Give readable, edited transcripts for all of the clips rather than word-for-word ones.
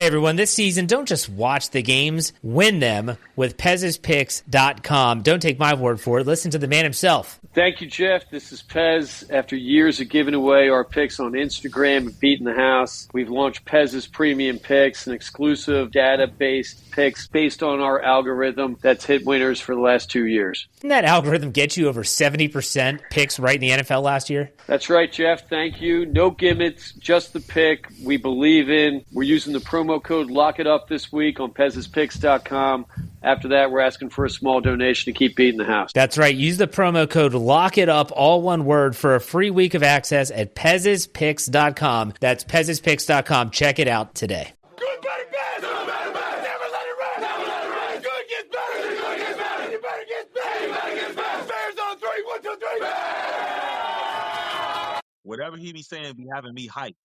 Everyone, this season, don't just watch the games, win them with Pez'sPicks.com. Don't take my word for it. Listen to the man himself. Thank you, Jeff. This is Pez. After years of giving away our picks on Instagram and beating the house, we've launched Pez's Premium Picks, an exclusive data-based picks based on our algorithm that's hit winners for the last 2 years. Didn't that algorithm get you over 70% picks right in the NFL last year? That's right, Jeff. Thank you. No gimmicks, just the pick we believe in. We're using the promo code LOCKITUP this week on Pez'sPicks.com. After that, we're asking for a small donation to keep beating the house. That's right. Use the promo code LOCKITUP, all one word, for a free week of access at Pez'sPicks.com. That's Pez'sPicks.com. Check it out today. Good, better, bad. Good, better, bad. Never let it rest. Never let it rest. Good gets better. Good gets better. You better get better. You better get better. Bears on 3. 1, 2, 3. Bears. Whatever he be saying be having me hyped.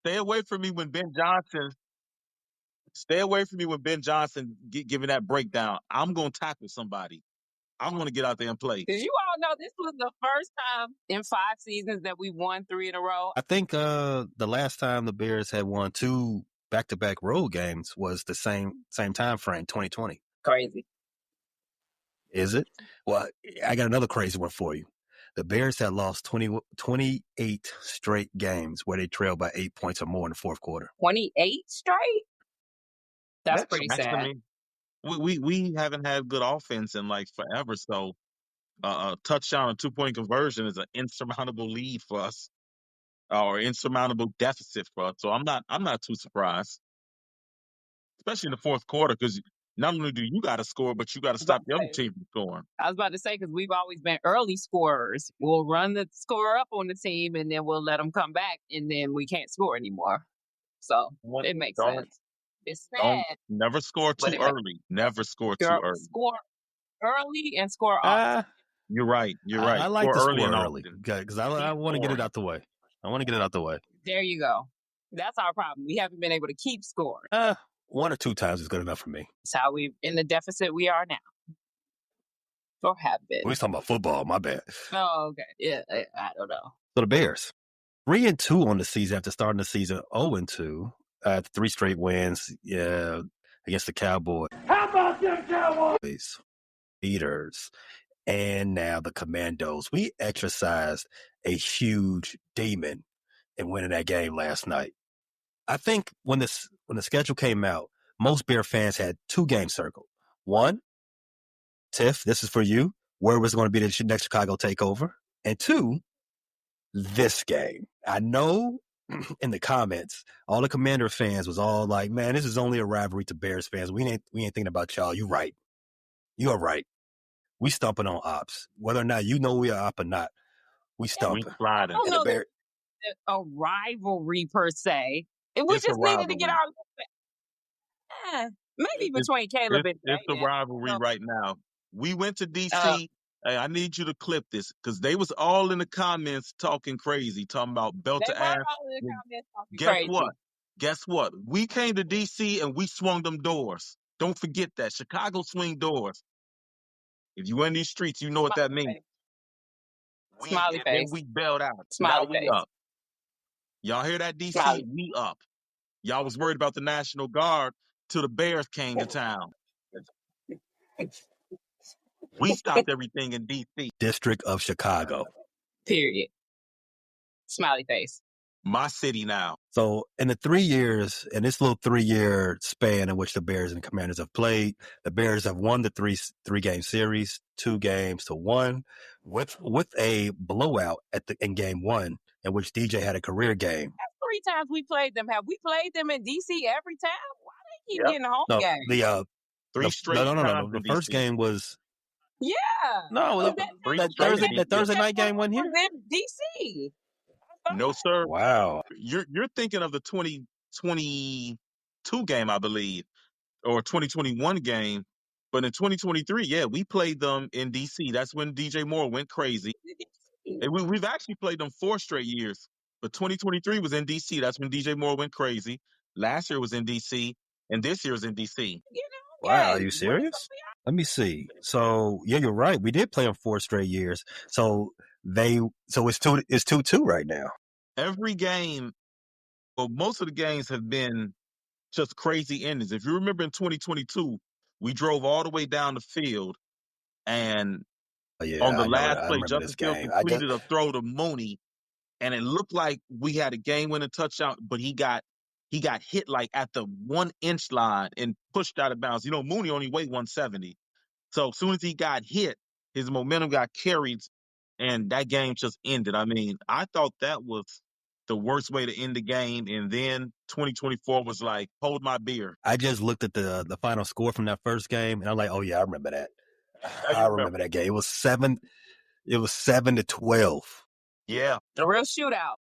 Stay away from me when Ben Johnson giving that breakdown. I'm going to tackle somebody. I'm going to get out there and play. Because you all know this was the first time in 5 seasons that we won 3 in a row. I think the last time the Bears had won 2 back-to-back road games was the same time frame, 2020. Crazy. Is it? Well, I got another crazy one for you. The Bears had lost 28 straight games where they trailed by 8 points or more in the fourth quarter. 28 straight? That's pretty sad. I mean, we haven't had good offense in like forever, so a touchdown and 2-point conversion is an insurmountable lead for us, or insurmountable deficit for us. So I'm not too surprised, especially in the fourth quarter, because not only do you got to score, but you got to stop the other team from scoring. I was about to say, because we've always been early scorers. We'll run the score up on the team, and then we'll let them come back, and then we can't score anymore. So it makes sense. It's sad. Never score too early. Never score too early. Score early and score often. You're right. I like score to score early because I want to get it out the way. There you go. That's our problem. We haven't been able to keep scoring. 1 or 2 times is good enough for me. That's how in the deficit we are now. Or have been. We're talking about football. My bad. Oh, okay. Yeah, I don't know. So the Bears, 3-2 on the season after starting the season 0-2. 3 straight wins against the Cowboys. How about them Cowboys? Beaters, and now the Commandos. We exercised a huge demon in winning that game last night. I think when the schedule came out, most Bear fans had 2 games circled. One, Tiff, this is for you. Where was going to be the next Chicago takeover? And 2, this game. I know in the comments, all the Commander fans was all like, man, this is only a rivalry to Bears fans. We ain't thinking about y'all. You right. You are right. We stumping on ops. Whether or not you know we are op or not, we stumping. We sliding. I don't know that a rivalry per se. We just needed to get our maybe between Caleb and it's a rivalry right now. We went to DC. Hey, I need you to clip this because they was all in the comments talking crazy, talking about belt to ass. Guess what? We came to DC and we swung them doors. Don't forget that. Chicago swing doors. If you in these streets, you know what that means. Smiley face. We bailed out. Smiley now face. We up. Y'all hear that, DC? Smiley. We up. Y'all was worried about the National Guard till the Bears came to town. We stopped everything in D.C. District of Chicago. Period. Smiley face. My city now. So in the 3 years, in this little 3-year span in which the Bears and the Commanders have played, the Bears have won the three-game series, 2 games to 1, with a blowout in game 1 in which DJ had a career game. That's 3 times we played them. Have we played them in D.C. every time? Why they keep getting home games? The 3 straight. No. The first game was. Yeah. No, that Thursday night game wasn't here. It was in D.C. No, sir. Wow. You're thinking of the 2022 game, I believe, or 2021 game. But in 2023, yeah, we played them in D.C. That's when DJ Moore went crazy. And we've actually played them 4 straight years. But 2023 was in D.C. That's when DJ Moore went crazy. Last year was in D.C. and this year is in D.C. Wow, are you serious? Let me see. So, yeah, you're right. We did play them 4 straight years. So it's 2-2 right now. Every game, well, most of the games have been just crazy endings. If you remember in 2022, we drove all the way down the field, and on the I know. last I play, remember this Justin Fields game. completed a throw to Mooney, and it looked like we had a game-winning touchdown, but he got hit like at the 1-inch line and pushed out of bounds. You know, Mooney only weighed 170, so as soon as he got hit, his momentum got carried, and that game just ended. I mean, I thought that was the worst way to end the game, and then 2024 was like, hold my beer. I just looked at the final score from that first game, and I'm like, oh yeah, I remember that. Now I you remember that game. It was 7-12. Yeah. The real shootout.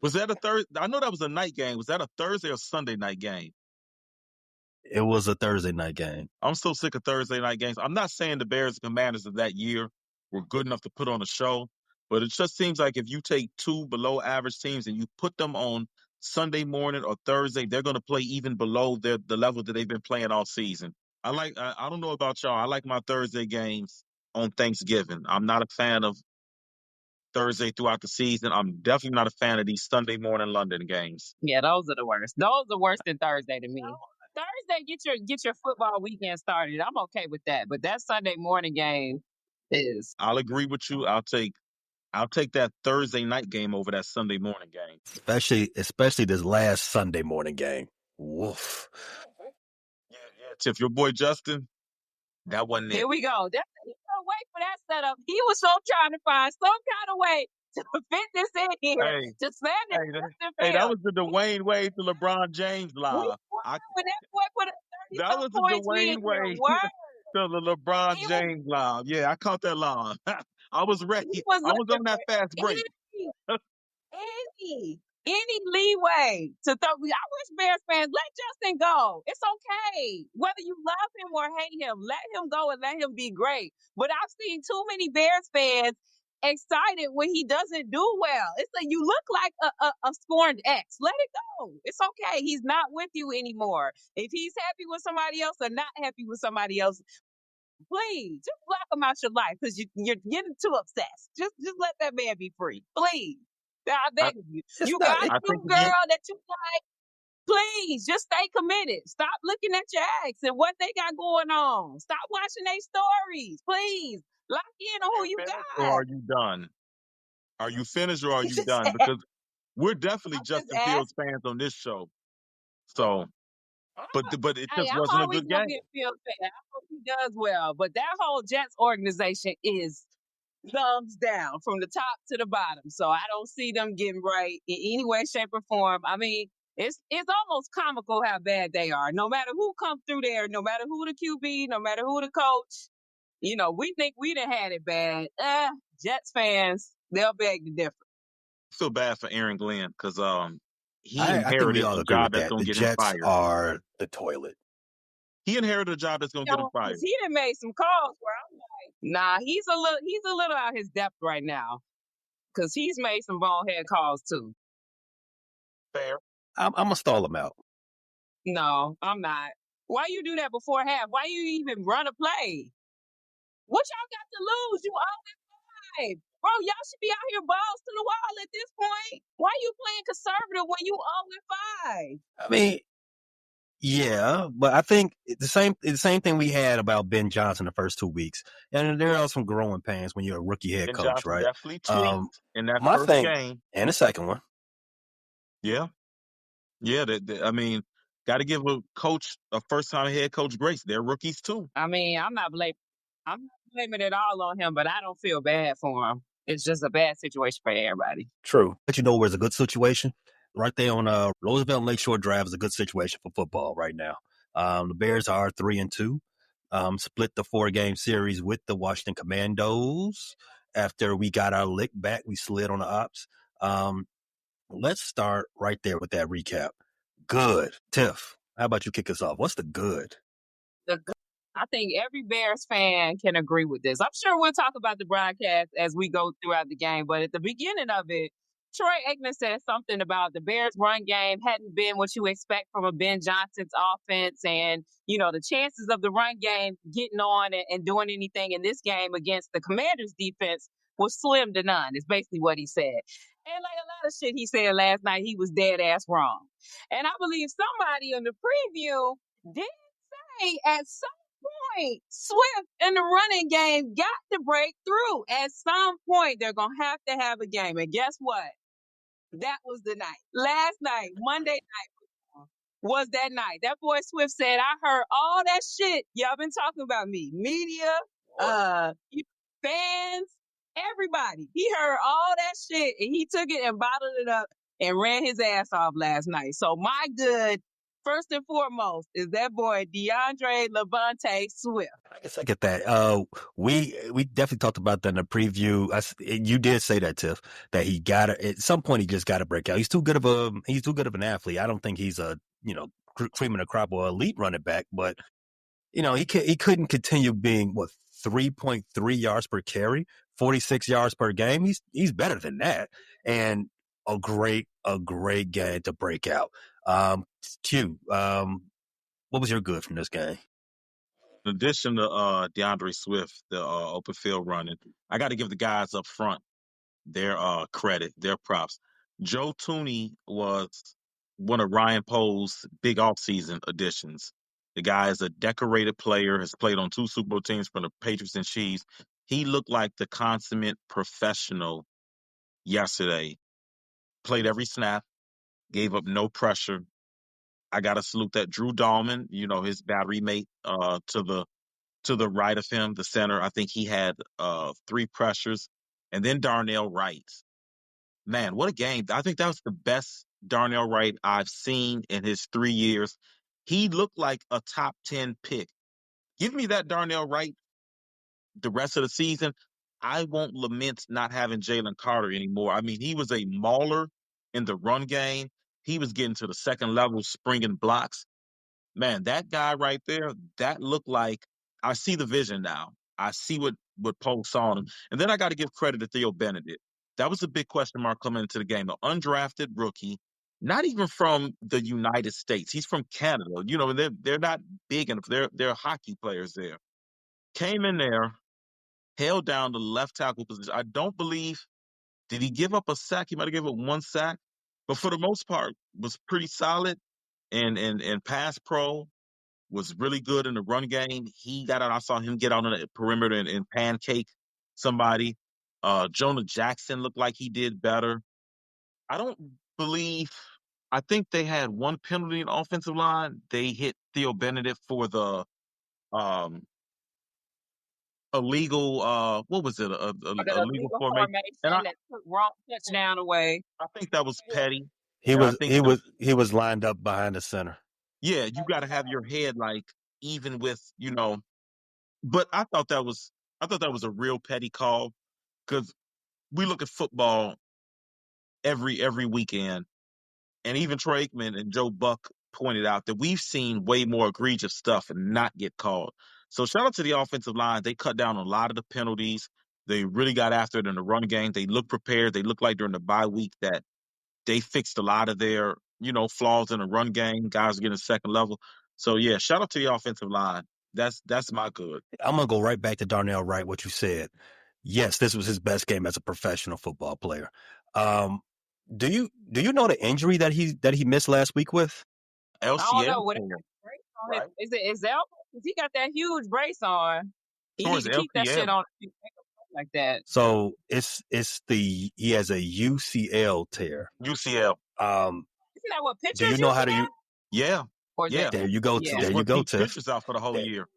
Was that a Thursday? I know that was a night game. Was that a Thursday or Sunday night game? It was a Thursday night game. I'm so sick of Thursday night games. I'm not saying the Bears and Commanders of that year were good enough to put on a show, but it just seems like if you take two below average teams and you put them on Sunday morning or Thursday, they're going to play even below the level that they've been playing all season. I don't know about y'all. I like my Thursday games on Thanksgiving. I'm not a fan of Thursday throughout the season. I'm definitely not a fan of these Sunday morning London games. Yeah, those are the worst. Those are worse than Thursday to me. Thursday, get your football weekend started. I'm okay with that, but that Sunday morning game is. I'll agree with you. I'll take that Thursday night game over that Sunday morning game. Especially this last Sunday morning game. Woof. Yeah. Tiff, your boy Justin, that wasn't it. Here we go. Wait for that setup. He was so trying to find some kind of way to fit this in here to slam this. That was the Dwayne Wade to LeBron James live. When that boy put up 30 That was the points, Dwayne Wade to the LeBron James live. Yeah, I caught that live. I was ready. I was on that fast break. Any leeway to throw. I wish Bears fans let Justin go. It's okay. Whether you love him or hate him, let him go and let him be great. But I've seen too many Bears fans excited when he doesn't do well. It's like you look like a scorned ex. Let it go. It's okay. He's not with you anymore. If he's happy with somebody else or not happy with somebody else, please just block him out your life because you're getting too obsessed. Just let that man be free, please. I beg of you. You got a new girl that you like. Please just stay committed. Stop looking at your ex and what they got going on. Stop watching their stories. Please lock in on who you got. Or are you done? Are you finished or are you done? Because we're definitely Justin Fields fans on this show. So, but it just wasn't a good game. I'm always Fields fan. I hope he does well. But that whole Jets organization is thumbs down from the top to the bottom. So I don't see them getting right in any way, shape, or form. I mean, it's almost comical how bad they are. No matter who comes through there, no matter who the QB, no matter who the coach, we think we done had it bad. Jets fans, they'll beg to differ. I feel bad for Aaron Glenn because he I think inherited we all a agree job with that's that. going The to get him Jets fired. are the toilet. He inherited a job that's going to get him fired. He done made some calls where I'm like, nah, he's a little out his depth right now because he's made some bonehead calls too. Fair. I'm gonna stall him out. No, I'm not. Why you do that before half? Why you even run a play? What y'all got to lose? You 0-5. Bro, y'all should be out here balls to the wall at this point. Why you playing conservative when you 0-5? I mean, yeah, but I think the same thing we had about Ben Johnson the first 2 weeks. And there are some growing pains when you're a rookie head Ben coach, Johnson right? definitely tweaked in that my first thing, game. And the second one. Yeah. Yeah, I mean, got to give a coach, a first-time head coach, grace. They're rookies too. I mean, I'm not blaming it all on him, but I don't feel bad for him. It's just a bad situation for everybody. True. But you know where's a good situation? Right there on Roosevelt and Lakeshore Drive is a good situation for football right now. The Bears are 3-2. Split the 4-game series with the Washington Commandos. After we got our lick back, we slid on the ops. Let's start right there with that recap. Good. Tiff, how about you kick us off? What's the good? I think every Bears fan can agree with this. I'm sure we'll talk about the broadcast as we go throughout the game, but at the beginning of it, Troy Aikman said something about the Bears' run game hadn't been what you expect from a Ben Johnson's offense, and the chances of the run game getting on and doing anything in this game against the Commanders' defense was slim to none. Is basically what he said. And like a lot of shit he said last night, he was dead ass wrong. And I believe somebody in the preview did say at some point Swift in the running game got to break through. At some point, they're gonna have a game. And guess what? That was the night. Last night, Monday night was that night. That boy Swift said, I heard all that shit y'all been talking about me. Media, fans, everybody. He heard all that shit and he took it and bottled it up and ran his ass off last night. So my good, first and foremost, is that boy DeAndre Levante Swift. I guess I get that. We definitely talked about that in the preview. You did say that, Tiff, that he got to, at some point he just got to break out. He's too good of an athlete. I don't think he's a cream of the crop or elite running back, but he couldn't continue being 3.3 yards per carry, 46 yards per game. He's better than that, and a great game to break out. Q, what was your good from this game? In addition to DeAndre Swift, the open field running, I got to give the guys up front their credit, their props. Joe Tooney was one of Ryan Poe's big offseason additions. The guy is a decorated player, has played on 2 Super Bowl teams for the Patriots and Chiefs. He looked like the consummate professional yesterday. Played every snap, gave up no pressure. I got to salute that Drew Dahlman, his battery mate to the right of him, the center. I think he had 3 pressures. And then Darnell Wright. Man, what a game. I think that was the best Darnell Wright I've seen in his 3 years. He looked like a top 10 pick. Give me that Darnell Wright the rest of the season. I won't lament not having Jalen Carter anymore. I mean, he was a mauler in the run game. He was getting to the second level, springing blocks. Man, that guy right there, that looked like, I see the vision now. I see what Poe saw in him. And then I got to give credit to Theo Benedict. That was a big question mark coming into the game. An undrafted rookie, not even from the United States. He's from Canada. They're not big enough. They're hockey players there. Came in there, held down the left tackle position. I don't believe, did he give up a sack? He might have given up 1 sack. But for the most part, was pretty solid and pass pro. Was really good in the run game. He got out. I saw him get out on the perimeter and pancake somebody. Jonah Jackson looked like he did better. I think they had 1 penalty in the offensive line. They hit Theo Benedict for the illegal, what was it? A illegal formation. And that took wrong touchdown away. I think that was petty. He was lined up behind the center. Yeah, you got to have your head even with, but I thought that was a real petty call, because we look at football every weekend, and even Troy Aikman and Joe Buck pointed out that we've seen way more egregious stuff and not get called. So shout out to the offensive line. They cut down on a lot of the penalties. They really got after it in the run game. They look prepared. They look like during the bye week that they fixed a lot of their, flaws in the run game. Guys are getting second level. So yeah, shout out to the offensive line. That's my good. I'm gonna go right back to Darnell Wright. What you said. Yes, this was his best game as a professional football player. Do you know the injury that he missed last week with? LCL. I don't know what right? Is it his elbow? Because he got that huge brace on. He needs to keep that shit on like that. So he has a UCL tear. UCL. Isn't that what pitchers do you know how to use? Yeah. Yeah. There you go. Yeah. There you go, Tiff. Pitchers out for the whole year.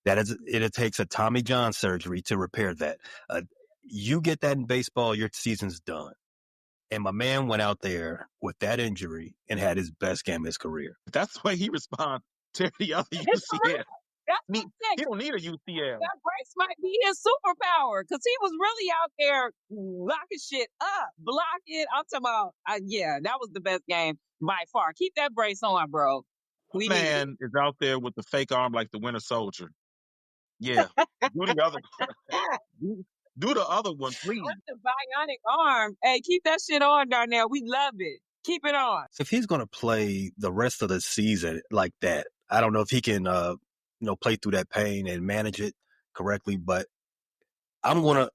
It takes a Tommy John surgery to repair that. You get that in baseball, your season's done. And my man went out there with that injury and had his best game of his career. That's the way he responds to the other UCL. He don't need a UCL. That brace might be his superpower, because he was really out there locking shit up, blocking. I'm talking about, that was the best game by far. Keep that brace on, bro. Man is out there with the fake arm like the Winter Soldier. Yeah. Do the other one. Do the other one, please. What's the bionic arm? Hey, keep that shit on, Darnell. We love it. Keep it on. So if he's going to play the rest of the season like that, I don't know if he can, play through that pain and manage it correctly. But I'm going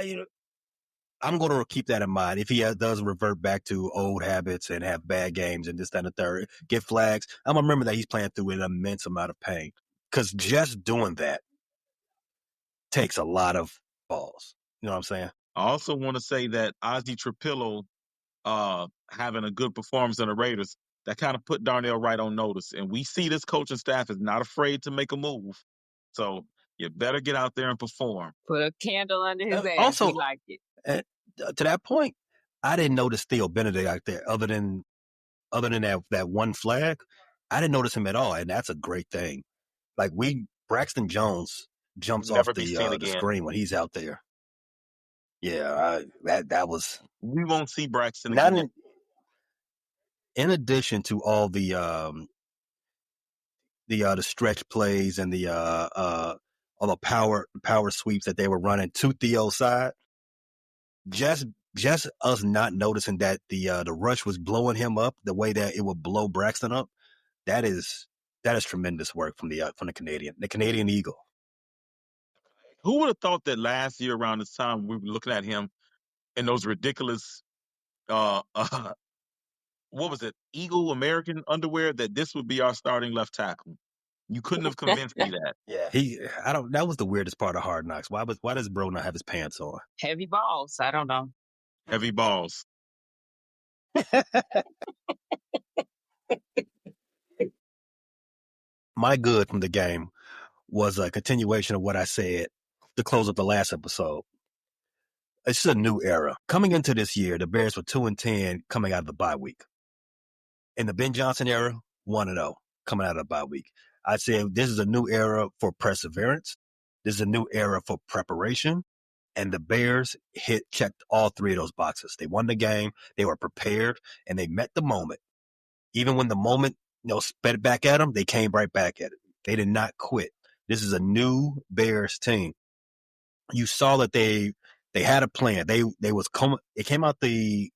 to, I'm going to keep that in mind. If he does revert back to old habits and have bad games and this, that, and the third, get flags, I'm going to remember that he's playing through an immense amount of pain. Because just doing that takes a lot of balls. You know what I'm saying? I also want to say that Ozzie Trapillo having a good performance in the Raiders, that kind of put Darnell Wright on notice. And we see this coaching staff is not afraid to make a move. So you better get out there and perform. Put a candle under his ass. Also, he liked it. To that point, I didn't notice Theo Benedict out there other than that one flag. I didn't notice him at all, and that's a great thing. Like Braxton Jones jumps Never off be seen the again. screen when he's out there. Yeah, that was. We won't see Braxton Not again. in addition to all the stretch plays and all the power sweeps that they were running to Theo's side, just us not noticing that the rush was blowing him up the way that it would blow Braxton up. That is tremendous work from the Canadian Eagle. Who would have thought that last year around this time we were looking at him in those ridiculous what was it, Eagle American underwear, that this would be our starting left tackle? You couldn't have convinced me that. Yeah, that was the weirdest part of Hard Knocks. Why does Bro not have his pants on? Heavy balls. I don't know. Heavy balls. My good from the game was a continuation of what I said to close up the last episode. It's a new era. Coming into this year, the Bears were 2-10 coming out of the bye week. In the Ben Johnson era, 1-0 coming out of the bye week. I'd say this is a new era for perseverance. This is a new era for preparation. And the Bears checked all three of those boxes. They won the game, they were prepared, and they met the moment. Even when the moment, sped back at them, they came right back at it. They did not quit. This is a new Bears team. You saw that they had a plan. It came out the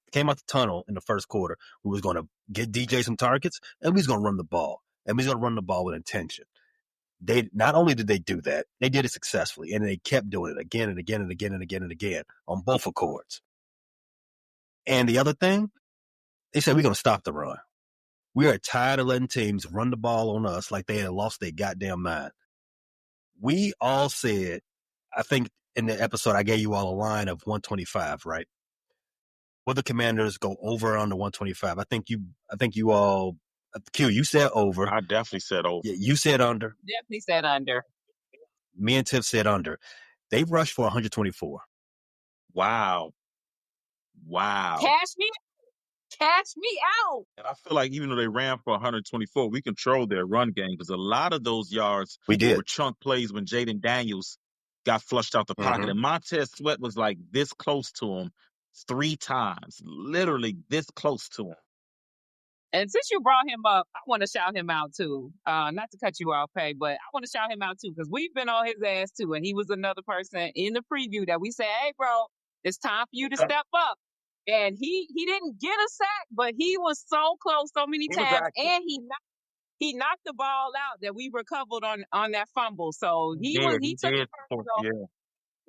tunnel in the first quarter. We was going to get DJ some targets, and we was going to run the ball. And we was going to run the ball with intention. They not only did they do that, they did it successfully, and they kept doing it again and again and again and again and again on both accords. And the other thing, they said, we're going to stop the run. We are tired of letting teams run the ball on us like they had lost their goddamn mind. We all said, I think in the episode I gave you all a line of 125, right? Will the Commanders go over or under 125? I think you all, Q, you said over. I definitely said over. Yeah, you said under. Definitely said under. Me and Tiff said under. They rushed for 124. Wow. Cash me out. And I feel like even though they ran for 124, we controlled their run game, because a lot of those yards were chunk plays when Jaden Daniels got flushed out the pocket. And Montez Sweat was like this close to him 3 times, literally this close to him. And since you brought him up, I want to shout him out too. Not to cut you off, Pay, but I want to shout him out too, because we've been on his ass too. And he was another person in the preview that we said, hey, bro, it's time for you to step up. And he didn't get a sack, but he was so close so many times. And he knocked the ball out that we recovered on that fumble. So he took it personal. Yeah.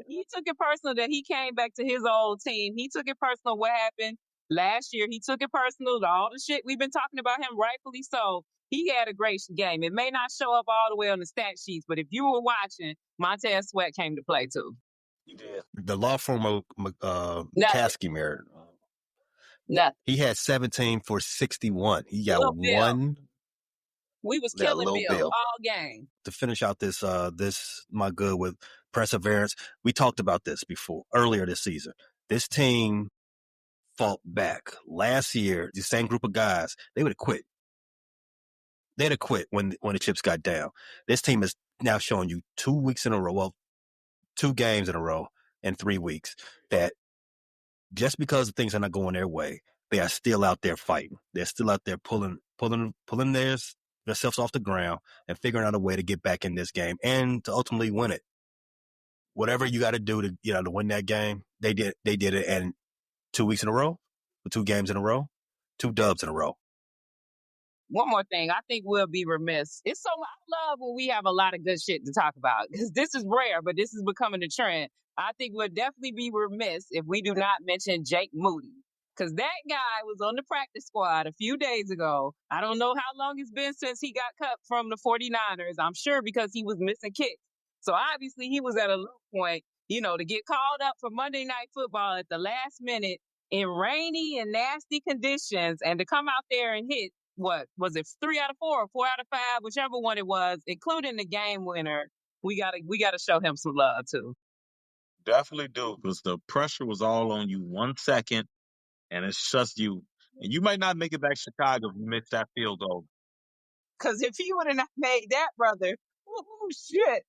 He took it personal that he came back to his old team. He took it personal what happened last year. He took it personal to all the shit we've been talking about him, rightfully so. He had a great game. It may not show up all the way on the stat sheets, but if you were watching, Montez Sweat came to play too. He did. The law firm of Caskimir. Nothing. He had 17 for 61. He got one. We was killing Bill all game. To finish out this my good with perseverance. We talked about this earlier this season. This team fought back. Last year, the same group of guys, they would have quit. They'd have quit when the chips got down. This team is now showing you 2 weeks in a row, well, 2 games in a row in 3 weeks, that just because things are not going their way, they are still out there fighting. They're still out there pulling themselves off the ground and figuring out a way to get back in this game and to ultimately win it. Whatever you got to do to win that game, they did it. And 2 weeks in a row, 2 games in a row, 2 dubs in a row. one more thing. I think we'll be remiss. I love when we have a lot of good shit to talk about because this is rare, but this is becoming a trend. I think we'll definitely be remiss if we do not mention Jake Moody because that guy was on the practice squad a few days ago. I don't know how long it's been since he got cut from the 49ers. I'm sure because he was missing kicks. So obviously he was at a low point, to get called up for Monday Night Football at the last minute in rainy and nasty conditions and to come out there and hit what was it 3 out of 4 or 4 out of 5, whichever one it was, including the game winner. We gotta show him some love too. Definitely do, because the pressure was all on you 1 second, and it's just you. And you might not make it back to Chicago if you miss that field goal. Because if he would have not made that, brother, shit.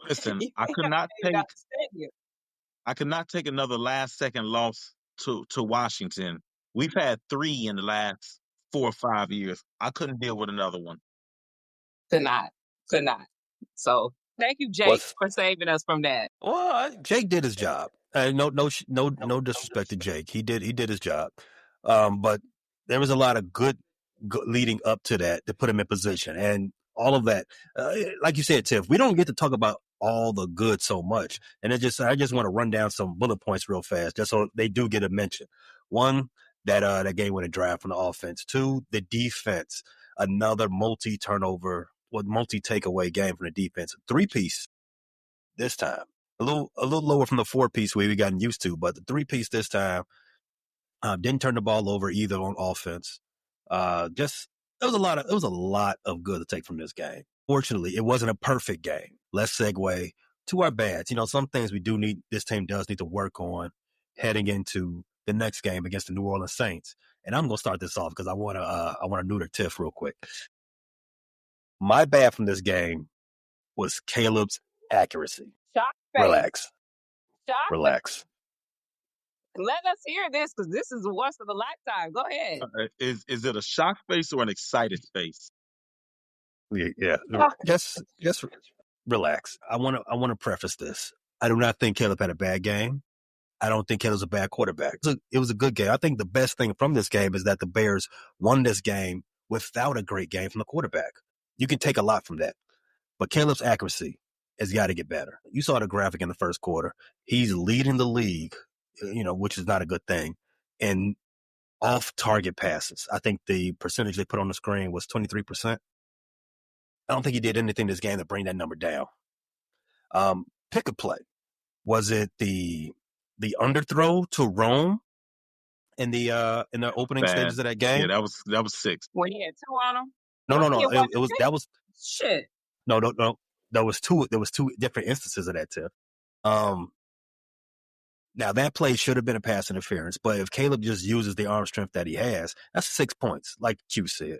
Listen, he I may could not not made it take out the stadium. another last second loss to Washington. We've had 3 in the last 4 or 5 years. I couldn't deal with another one. Could not. So thank you, Jake, for saving us from that. Well, Jake did his job. No disrespect to Jake. He did his job. But there was a lot of good leading up to that to put him in position, and all of that. Like you said, Tiff, we don't get to talk about all the good so much, and I just want to run down some bullet points real fast, just so they do get a mention. One, that game winning drive from the offense. 2, the defense, another multi takeaway game from the defense. 3-piece this time. A little lower from the 4-piece we've gotten used to, but the 3-piece this time didn't turn the ball over either on offense. It was a lot of good to take from this game. Fortunately, it wasn't a perfect game. Let's segue to our bads. Some things this team does need to work on heading into the next game against the New Orleans Saints. And I'm gonna start this off because I want to neuter Tiff real quick. My bad from this game was Caleb's accuracy. Shock face. Relax. Let us hear this because this is once in a lifetime. Go ahead. Is it a shocked face or an excited face? Yeah. Just relax. I want to preface this. I do not think Caleb had a bad game. I don't think Caleb's a bad quarterback. It was a good game. I think the best thing from this game is that the Bears won this game without a great game from the quarterback. You can take a lot from that. But Caleb's accuracy has got to get better. You saw the graphic in the first quarter. He's leading the league, which is not a good thing, in off-target passes. I think the percentage they put on the screen was 23%. I don't think he did anything this game to bring that number down. Pick a play. Was it the underthrow to Rome in the opening stages of that game? Yeah, that was 6. When he had 2 on him? No. That was shit. No. There was 2 different instances of that, Tiff. Now that play should have been a pass interference, but if Caleb just uses the arm strength that he has, that's 6 points, like Q said.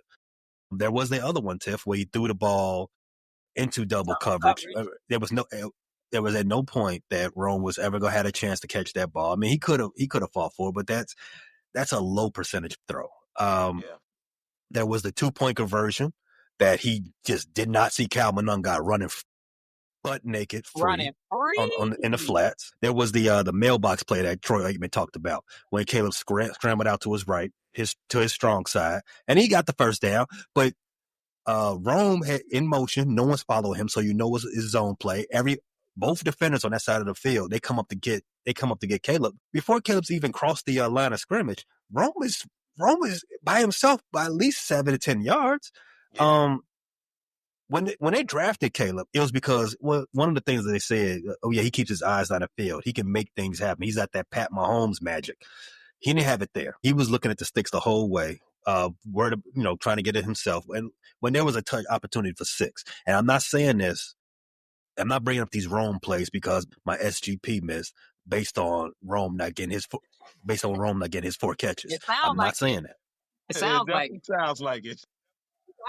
There was the other one, Tiff, where he threw the ball into double coverage. There was at no point that Rome was ever gonna have a chance to catch that ball. I mean, he could have fought for it, but that's a low percentage throw. There was the 2-point conversion that he just did not see Cal Monunga running butt naked free in the flats. There was the mailbox play that Troy Aikman talked about when Caleb scrambled out to his right, to his strong side, and he got the first down. But Rome had in motion, no one's following him, so it was his zone play. Both defenders on that side of the field, they come up to get Caleb before Caleb's even crossed the line of scrimmage. Rome is by himself by at least 7 to 10 yards. Yeah. When they drafted Caleb, it was because one of the things that they said, he keeps his eyes on the field. He can make things happen. He's got that Pat Mahomes magic. He didn't have it there. He was looking at the sticks the whole way, trying to get it himself. And when there was a opportunity for 6, and I'm not saying this, I'm not bringing up these Rome plays because my SGP missed based on Rome not getting his 4 catches. I'm not saying that. It sounds like it. Sounds like it.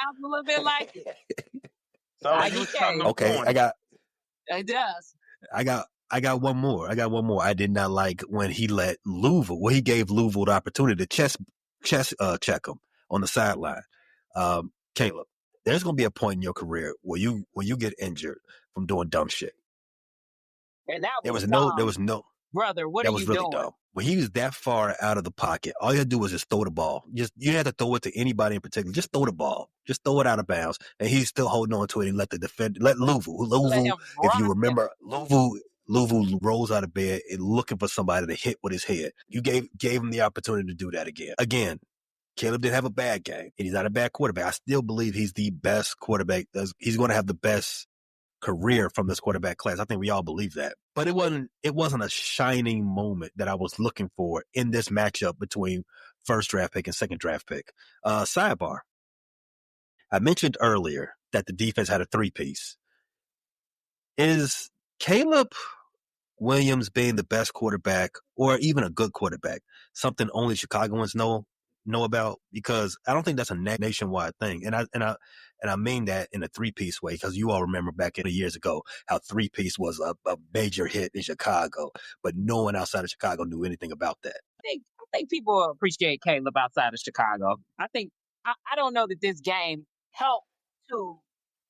Sounds a little bit like it. Okay, It does. I got one more. I did not like when he let Louisville. Well, he gave Louisville the opportunity to chest check him on the sideline. Caleb, there's gonna be a point in your career where you get injured from doing dumb shit. And that there was no brother, what are That was you really doing? dumb. When he was that far out of the pocket, all you had to do was just throw the ball. You didn't have to throw it to anybody in particular. Just throw the ball. Just throw it out of bounds. And he's still holding on to it and let Louvu, him if you rock him. remember, Louvu rolls out of bed and looking for somebody to hit with his head. You gave him the opportunity to do that again. Again, Caleb didn't have a bad game, and he's not a bad quarterback. I still believe he's the best quarterback. He's going to have the best career from this quarterback class. I think we all believe that. But it wasn't a shining moment that I was looking for in this matchup between first draft pick and second draft pick. Sidebar. I mentioned earlier that the defense had a three-piece. Is Caleb Williams being the best quarterback or even a good quarterback something only Chicagoans know about? Because I don't think that's a nationwide thing. And I mean that in a three-piece way, because you all remember back in the years ago how three-piece was a major hit in Chicago, but no one outside of Chicago knew anything about that. I think people appreciate Caleb outside of Chicago. I don't know that this game helped to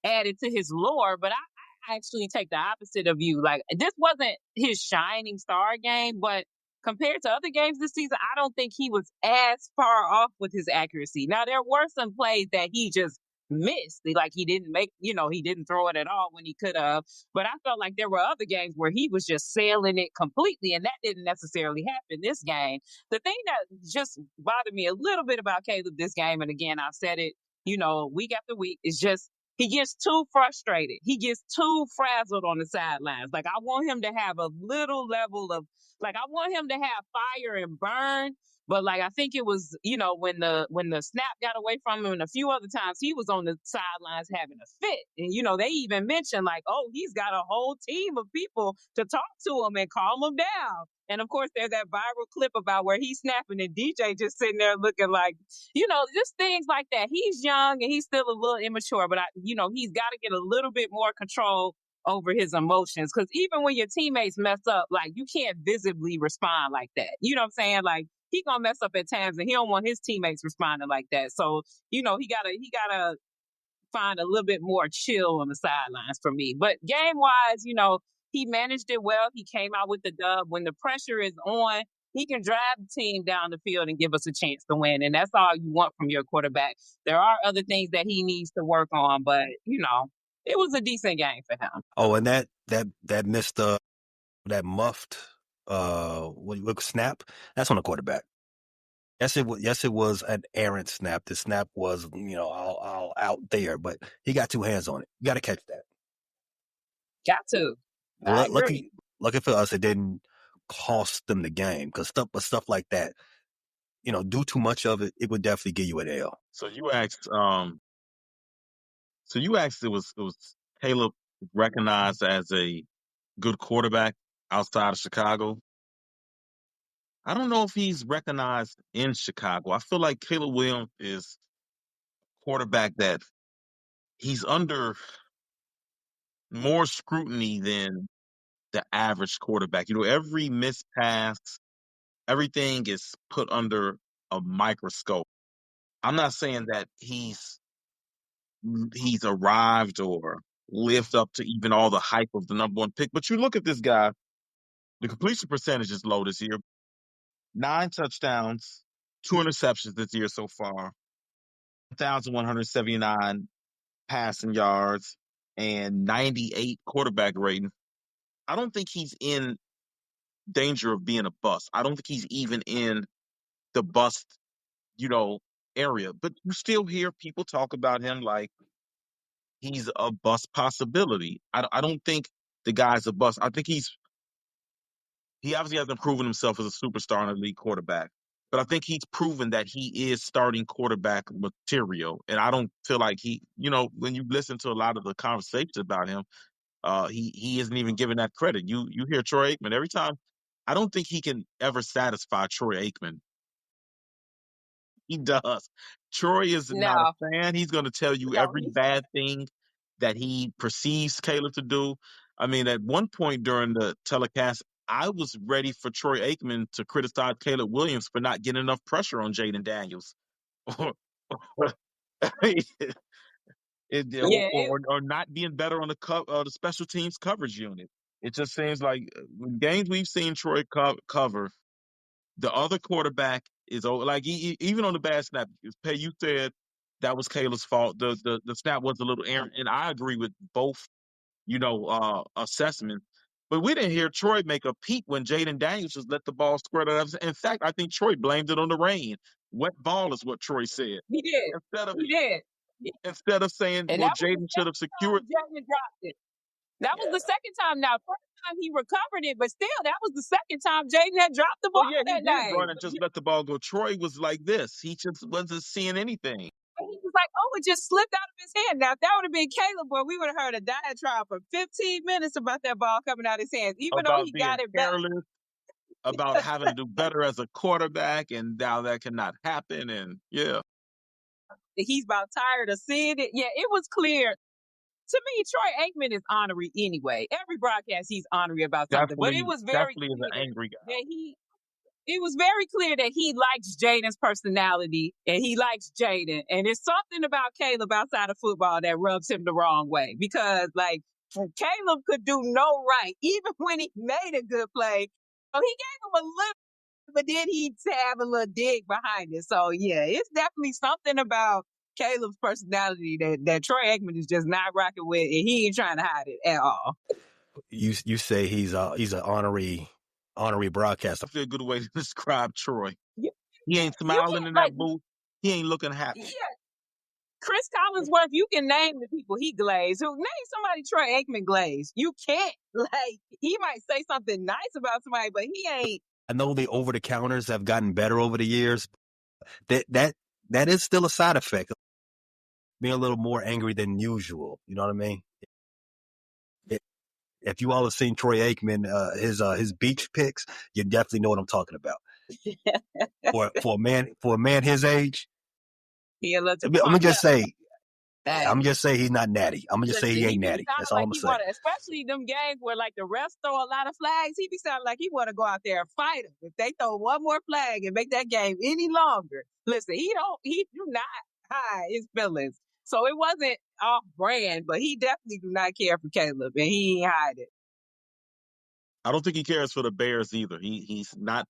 add it to his lore, but I actually take the opposite of you. Like, this wasn't his shining star game, but compared to other games this season, I don't think he was as far off with his accuracy. Now, there were some plays that he just missed. Like, he didn't he didn't throw it at all when he could have. But I felt like there were other games where he was just sailing it completely, and that didn't necessarily happen this game. The thing that just bothered me a little bit about Caleb this game, and again, I've said it, week after week, is just he gets too frustrated. He gets too frazzled on the sidelines. Like, I want him to have a little level of, like, I want him to have fire and burn. But like, I think it was, when the snap got away from him and a few other times, he was on the sidelines having a fit. And, they even mentioned like, oh, he's got a whole team of people to talk to him and calm him down. And of course, there's that viral clip about where he's snapping and DJ just sitting there looking like, just things like that. He's young and he's still a little immature, but he's got to get a little bit more control over his emotions. Because even when your teammates mess up, like, you can't visibly respond like that. You know what I'm saying? Like, he gonna mess up at times, and he don't want his teammates responding like that. So, he gotta find a little bit more chill on the sidelines for me. But game wise, he managed it well. He came out with the dub. When the pressure is on, he can drive the team down the field and give us a chance to win. And that's all you want from your quarterback. There are other things that he needs to work on, but it was a decent game for him. Oh, and that missed that muffed snap. That's on the quarterback. Yes, it was an errant snap. The snap was, all out there, but he got two hands on it. You got to catch that. Got to. Lucky for us, it didn't cost them the game, because stuff like that, do too much of it, it would definitely give you an L. So you asked, it was Caleb recognized as a good quarterback outside of Chicago. I don't know if he's recognized in Chicago. I feel like Caleb Williams is a quarterback that he's under more scrutiny than the average quarterback. Every missed pass, everything is put under a microscope. I'm not saying that he's arrived or lived up to even all the hype of the number one pick, but you look at this guy, the completion percentage is low this year. 9 touchdowns, 2 interceptions this year so far, 1,179 passing yards, and 98 quarterback rating. I don't think he's in danger of being a bust. I don't think he's even in the bust, area. But you still hear people talk about him like he's a bust possibility. I don't think the guy's a bust. I think he obviously hasn't proven himself as a superstar and a elite quarterback. But I think he's proven that he is starting quarterback material. And I don't feel like when you listen to a lot of the conversations about him, he isn't even given that credit. You hear Troy Aikman every time. I don't think he can ever satisfy Troy Aikman. He does. Troy is not a fan. He's going to tell you every bad thing that he perceives Caleb to do. I mean, at one point during the telecast, I was ready for Troy Aikman to criticize Caleb Williams for not getting enough pressure on Jaden Daniels. or not being better on the special teams coverage unit. It just seems like games we've seen Troy cover, the other quarterback is like even on the bad snap. Pay, you said that was Caleb's fault. The snap was a little errant, and I agree with both. Assessments. But we didn't hear Troy make a peep when Jaden Daniels just let the ball squirt out of. In fact, I think Troy blamed it on the rain. Wet ball is what Troy said. He did. Instead of He did. instead of saying, And well, that was the Jaden should have second time secured. Jaden dropped it. That was the second time. Now, first time he recovered it, but still, that was the second time Jaden had dropped the ball Oh yeah, he that did day. run and just let the ball go. Troy was like this. He just wasn't seeing anything. And he was like, oh, it just slipped out of his hand. Now, if that would have been Caleb, boy, we would have heard a diatribe for 15 minutes about that ball coming out of his hands, even though About he being got it back. careless, about having to do better as a quarterback, and now that cannot happen. And yeah, He's about tired of seeing it. Yeah, it was clear. To me, Troy Aikman is ornery anyway. Every broadcast, he's ornery about something. But it was very definitely is clear an angry guy. that it was very clear that he likes Jaden's personality and he likes Jaden. And it's something about Caleb outside of football that rubs him the wrong way because, like, Caleb could do no right, even when he made a good play. So he gave him a little, but then he'd have a little dig behind it. So, yeah, it's definitely something about Caleb's personality that Troy Aikman is just not rocking with, and he ain't trying to hide it at all. You say he's an honorary broadcaster. That's a good way to describe Troy. You, He ain't smiling in that booth. He ain't looking happy. Yeah. Chris Collinsworth, you can name the people he glazed. Name somebody Troy Aikman glazed. You can't. Like, he might say something nice about somebody, but he ain't. I know the over the counters have gotten better over the years. That is still a side effect of being a little more angry than usual. You know what I mean? If you all have seen Troy Aikman, his beach pics, you definitely know what I'm talking about. for a man his age, I'm gonna just say he's not natty. I'm gonna just say he ain't natty. That's all I'm gonna say. Especially them games where like the refs throw a lot of flags, he be sounding like he want to go out there and fight them. If they throw one more flag and make that game any longer, listen, he do not hide his feelings. So it wasn't off brand, but he definitely do not care for Caleb, and he ain't hide it. I don't think he cares for the Bears either. He's not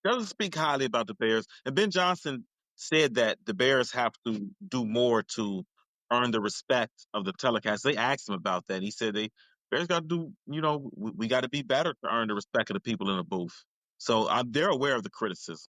doesn't speak highly about the Bears. And Ben Johnson said that the Bears have to do more to earn the respect of the telecast. They asked him about that. He said Bears got to do, we got to be better to earn the respect of the people in the booth. So they're aware of the criticism.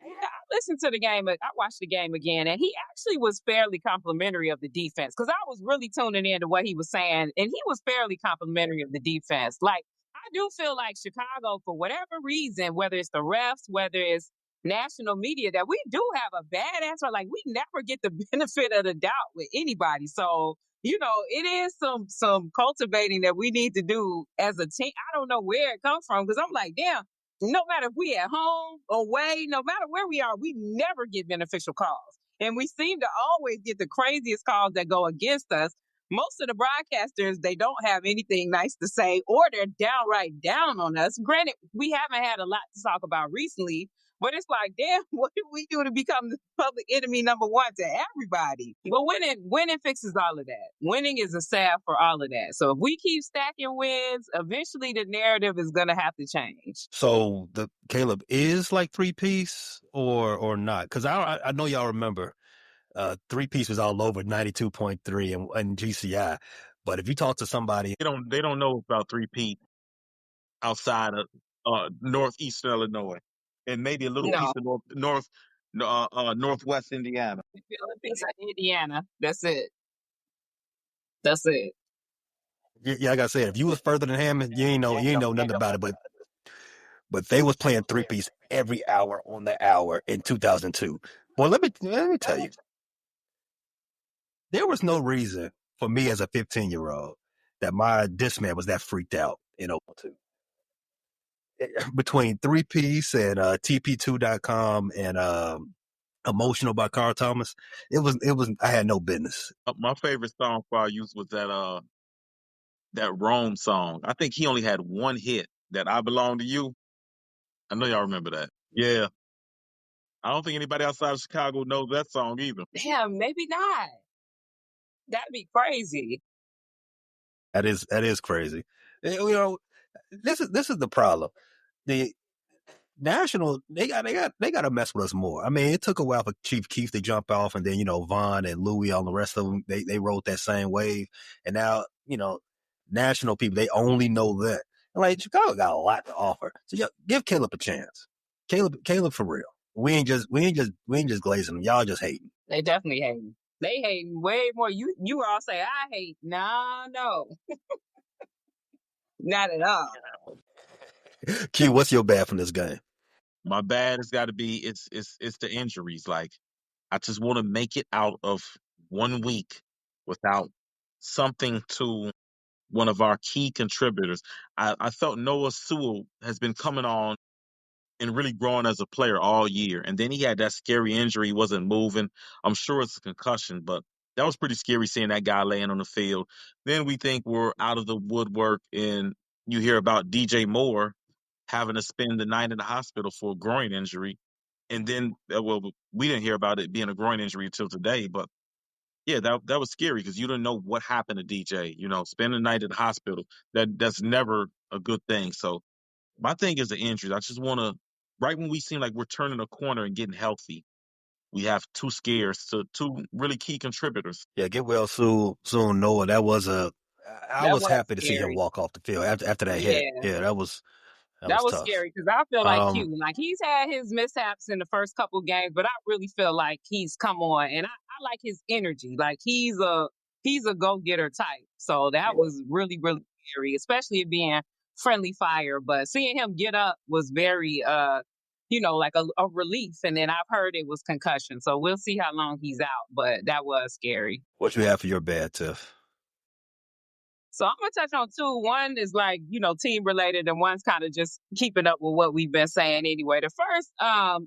Yeah, I listened to the game. I watched the game again, and he actually was fairly complimentary of the defense because I was really tuning into what he was saying, and he was fairly complimentary of the defense. Like, I do feel like Chicago, for whatever reason, whether it's the refs, whether it's national media, that we do have a bad answer. Like, we never get the benefit of the doubt with anybody. So, it is some cultivating that we need to do as a team. I don't know where it comes from because I'm like, damn. No matter if we at home, away, no matter where we are, we never get beneficial calls. And we seem to always get the craziest calls that go against us. Most of the broadcasters, they don't have anything nice to say, or they're downright down on us. Granted, we haven't had a lot to talk about recently, but it's like, damn, what do we do to become the public enemy number one to everybody? But winning fixes all of that. Winning is a salve for all of that. So if we keep stacking wins, eventually the narrative is going to have to change. So the Caleb is like 3-piece or not? Because I know y'all remember 3-piece was all over 92.3 and GCI. But if you talk to somebody, they don't know about 3P outside of northeastern Illinois and maybe a little piece of northwest Indiana. Indiana. That's it. Yeah, like I said, if you was further than Hammond, you ain't know nothing about it. But they was playing 3-piece every hour on the hour in 2002. Well, let me tell you, there was no reason for me as a 15-year-old that my discman was that freaked out in 2002. Between 3-piece and TP2.com and Emotional by Carl Thomas, it was I had no business. My favorite song for our youth was that Rome song. I think he only had one hit, that I Belong to You. I know y'all remember that. Yeah. I don't think anybody outside of Chicago knows that song either. Yeah, maybe not. That'd be crazy. That is crazy. You know, this is the problem. The National, they got to mess with us more. I mean, it took a while for Chief Keef to jump off, and then Vaughn and Louis, all the rest of them, they rode that same wave, and now national people, they only know that. And like, Chicago got a lot to offer, so give Caleb a chance. Caleb for real. We ain't just glazing them. Y'all just hating. They definitely hating. They hating way more. You all say I hate. No, not at all. Q, what's your bad from this game? My bad has got to be it's the injuries. Like I just want to make it out of 1 week without something to one of our key contributors. I felt Noah Sewell has been coming on and really growing as a player all year. And then he had that scary injury. He wasn't moving. I'm sure it's a concussion, but that was pretty scary seeing that guy laying on the field. Then we think we're out of the woodwork, and you hear about DJ Moore having to spend the night in the hospital for a groin injury. And then, well, we didn't hear about it being a groin injury until today, but yeah, that was scary because you didn't know what happened to DJ. Spending the night in the hospital, that's never a good thing. So my thing is the injuries. I just want to, right when we seem like we're turning a corner and getting healthy, we have two scares to two really key contributors. Yeah, get well soon, Noah. I That was was happy to see him scary. walk off the field after that hit. Yeah. Yeah, that was That was tough. scary because I feel like Um, Q, like he's had his mishaps in the first couple games, but I really feel like he's come on, and I like his energy. Like he's a go getter type. So that was really really scary, especially it being friendly fire. But seeing him get up was very like a relief. And then I've heard it was concussion, so we'll see how long he's out. But that was scary. what you have for your bad, Tiff? So I'm gonna touch on two. One is like, team related, and one's kind of just keeping up with what we've been saying anyway. The first, I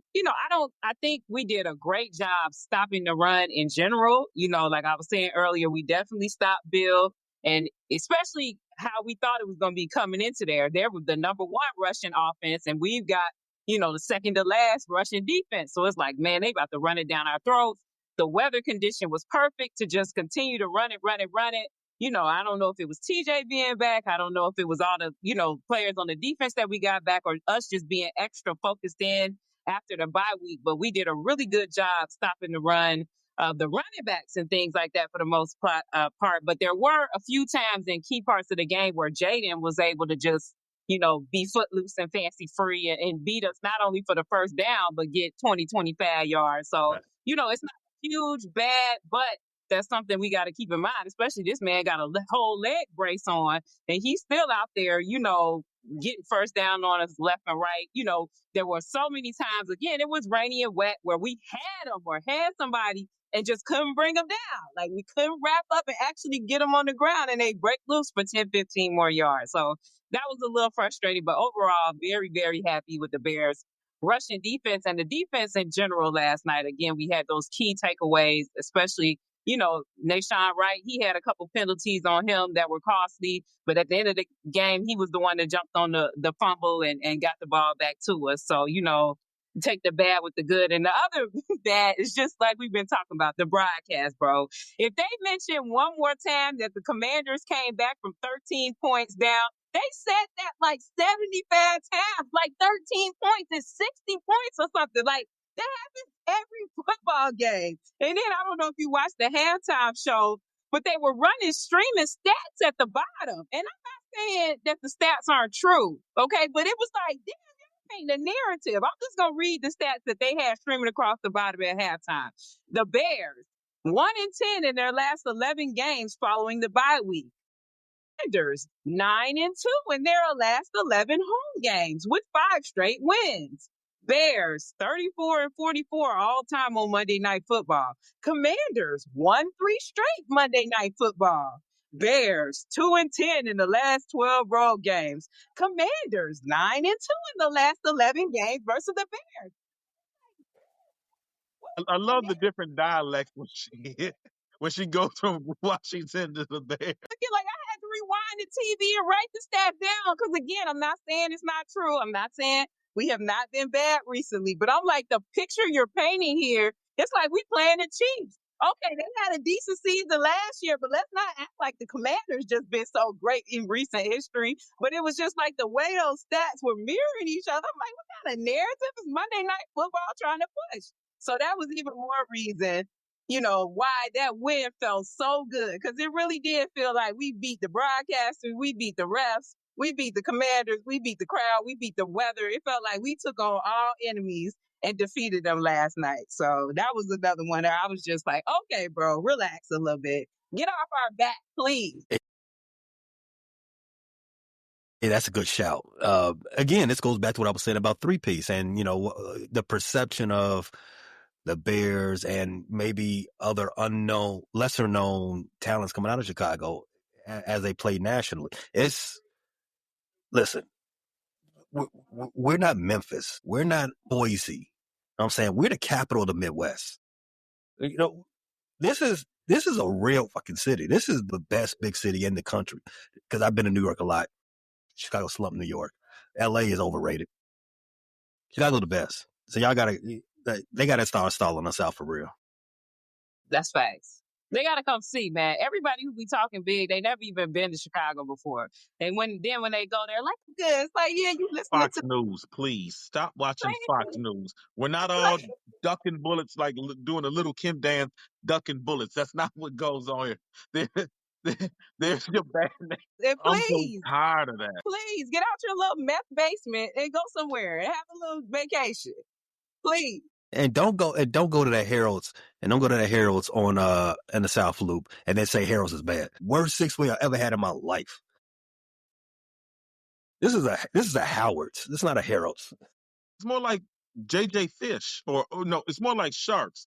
think we did a great job stopping the run in general. Like I was saying earlier, we definitely stopped Bill, and especially how we thought it was gonna be coming into there. There was the number one rushing offense, and we've got, the second to last rushing defense. So it's like, man, they about to run it down our throats. The weather condition was perfect to just continue to run it. I don't know if it was TJ being back. I don't know if it was all the, players on the defense that we got back, or us just being extra focused in after the bye week. But we did a really good job stopping the run of the running backs and things like that for the most part. But there were a few times in key parts of the game where Jaden was able to just, be footloose and fancy free and beat us not only for the first down, but get 25 yards. So, it's not huge, bad, but that's something we got to keep in mind, especially this man got a whole leg brace on and he's still out there, getting first down on us left and right. There were so many times, again, it was rainy and wet where we had him or had somebody and just couldn't bring them down. Like we couldn't wrap up and actually get them on the ground and they break loose for 10, 15 more yards. So that was a little frustrating, but overall, very, very happy with the Bears rushing defense and the defense in general last night. Again, we had those key takeaways, especially Nashawn Wright, he had a couple penalties on him that were costly, but at the end of the game, he was the one that jumped on the fumble and got the ball back to us. So, take the bad with the good. And the other bad is just like we've been talking about, the broadcast, bro. If they mention one more time that the Commanders came back from 13 points down, they said that like 75 times, like 13 points is 60 points or something. Like that happens every football game. And then I don't know if you watched the halftime show, but they were running streaming stats at the bottom. And I'm not saying that the stats aren't true, okay? But it was like, damn, the narrative. I'm just going to read the stats that they had streaming across the bottom at halftime. The Bears, 1-10 in their last 11 games following the bye week. Commanders, 9-2 in their last 11 home games with 5 straight wins. Bears, 34-44 all time on Monday Night Football. Commanders, 1-3 straight Monday Night Football. Bears, 2-10 in the last 12 road games. Commanders, 9-2 in the last 11 games versus the Bears. I love the different dialects when she goes from Washington to the Bears. Like I had to rewind the TV and write the stats down because again, I'm not saying it's not true. I'm not saying we have not been bad recently, but I'm like the picture you're painting here. It's like we playing the Chiefs. Okay, they had a decent season last year, but let's not act like the Commanders just been so great in recent history. But it was just like the way those stats were mirroring each other. I'm like, what kind of narrative is Monday Night Football trying to push? So that was even more reason, why that win felt so good. Because it really did feel like we beat the broadcasters, we beat the refs, we beat the Commanders, we beat the crowd, we beat the weather. It felt like we took on all enemies and defeated them last night. So that was another one that I was just like, okay, bro, relax a little bit. Get off our back, please. Yeah, that's a good shout. Again, this goes back to what I was saying about three-piece and, the perception of the Bears and maybe other unknown, lesser known talents coming out of Chicago as they play nationally. Listen, we're not Memphis. We're not Boise. You know what I'm saying? We're the capital of the Midwest. This is a real fucking city. This is the best big city in the country because I've been to New York a lot. Chicago slump New York. LA is overrated. Chicago the best. So they gotta start stalling us out for real. That's facts. They gotta come see, man. Everybody who be talking big, they never even been to Chicago before. And when they go there, like good, it's like, yeah, you listening Fox to News, please stop watching Fox News. We're not all ducking bullets like doing a little Kim dance, ducking bullets. That's not what goes on here. There's your bad name. and I'm so please, tired of that. please get out your little meth basement and go somewhere and have a little vacation. Please. And don't go to that Harold's and don't go to that Harold's on in the South Loop and then say Harold's is bad. Worst six-way I ever had in my life. This is a Howard's. This is not a Harold's. It's more like JJ Fish, or no, it's more like Sharks.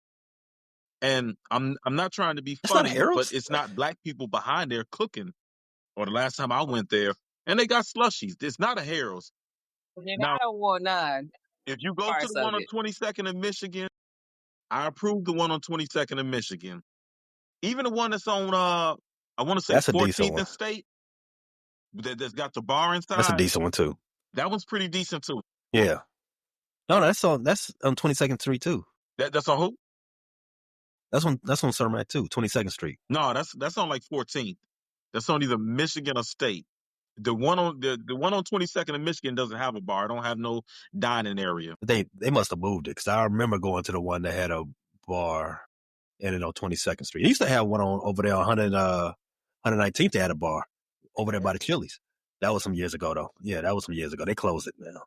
And I'm not trying to be That's not funny, Harold's. but it's not black people behind there cooking. Or the last time I went there, and they got slushies. It's not a Harold's. And Now, I don't want none if you go to parts the of one on it. 22nd in Michigan, I approve the one on 22nd in Michigan. Even the one that's on, I want to say That's a decent 14th one. and State, that's got the bar That's a inside. decent one too. That one's pretty decent too. Yeah. No, that's on 22nd Street too. That's on who? That's on Cermak too, 22nd Street. No, that's on like 14th. That's on either Michigan or State. The one on the one on 22nd in Michigan doesn't have a bar. It don't have no dining area. They must have moved it because I remember going to the one that had a bar in it on 22nd Street. They used to have one on over there on 119th. They had a bar over there by the Chili's. That was some years ago though. Yeah, that was some years ago. They closed it now.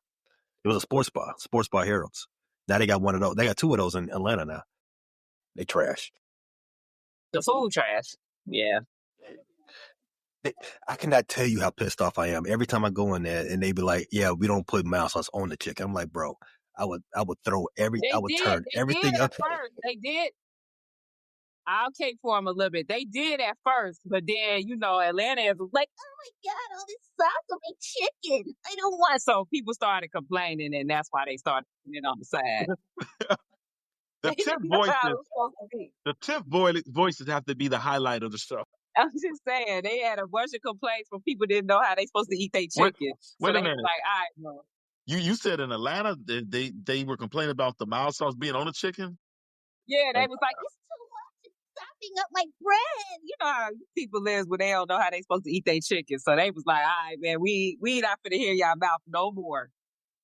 It was a sports bar Harold's. Now they got one of those. They got two of those in Atlanta now. They trash. The food trash. Yeah. I cannot tell you how pissed off I am every time I go in there and they be like, "Yeah, we don't put mouse sauce on the chicken." I'm like, bro, I would turn everything They up. did at first. They did. I'll cake for them a little bit. They did at first, but then, Atlanta is like, oh my God, all this sauce on my chicken. I don't want. So people started complaining, and that's why they started putting it on the side. The They tip didn't know how it was supposed to be. the tip voices have to be the highlight of the show. I'm just saying, they had a bunch of complaints from people didn't know how they supposed to eat their Wait- chicken. wait So a they was minute. like, all right, well, You said in Atlanta they were complaining about the mild sauce being on the chicken. yeah, they was like, it's too much. It's stopping up my bread. You know how people is when they don't know how they supposed to eat their chicken. So they was like, all right, man, we not finna hear y'all mouth no more.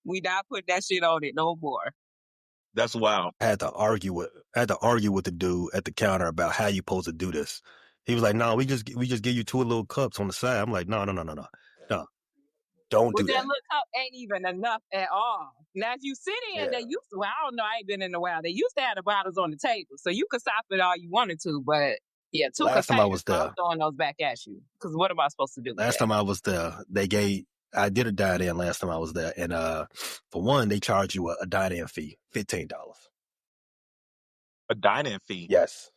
We not putting that shit on it no more. That's wild. I had to argue with the dude at the counter about how you supposed to do this. He was like, "No, we just give you two little cups on the side." I'm like, "No, don't do But that." that little cup ain't even enough at all. Now, if you sit in, Yeah. they used to, well, I don't know, I ain't been in a while. They used to have the bottles on the table. So you could stop it all you wanted to. But yeah, two Last time I was containers, there. I'm throwing those back at you. Because what am I supposed to do with Last that? time I was there, I did a dine-in last time I was there, and for one, they charge you a dine-in fee, $15. A dine-in fee. Yes.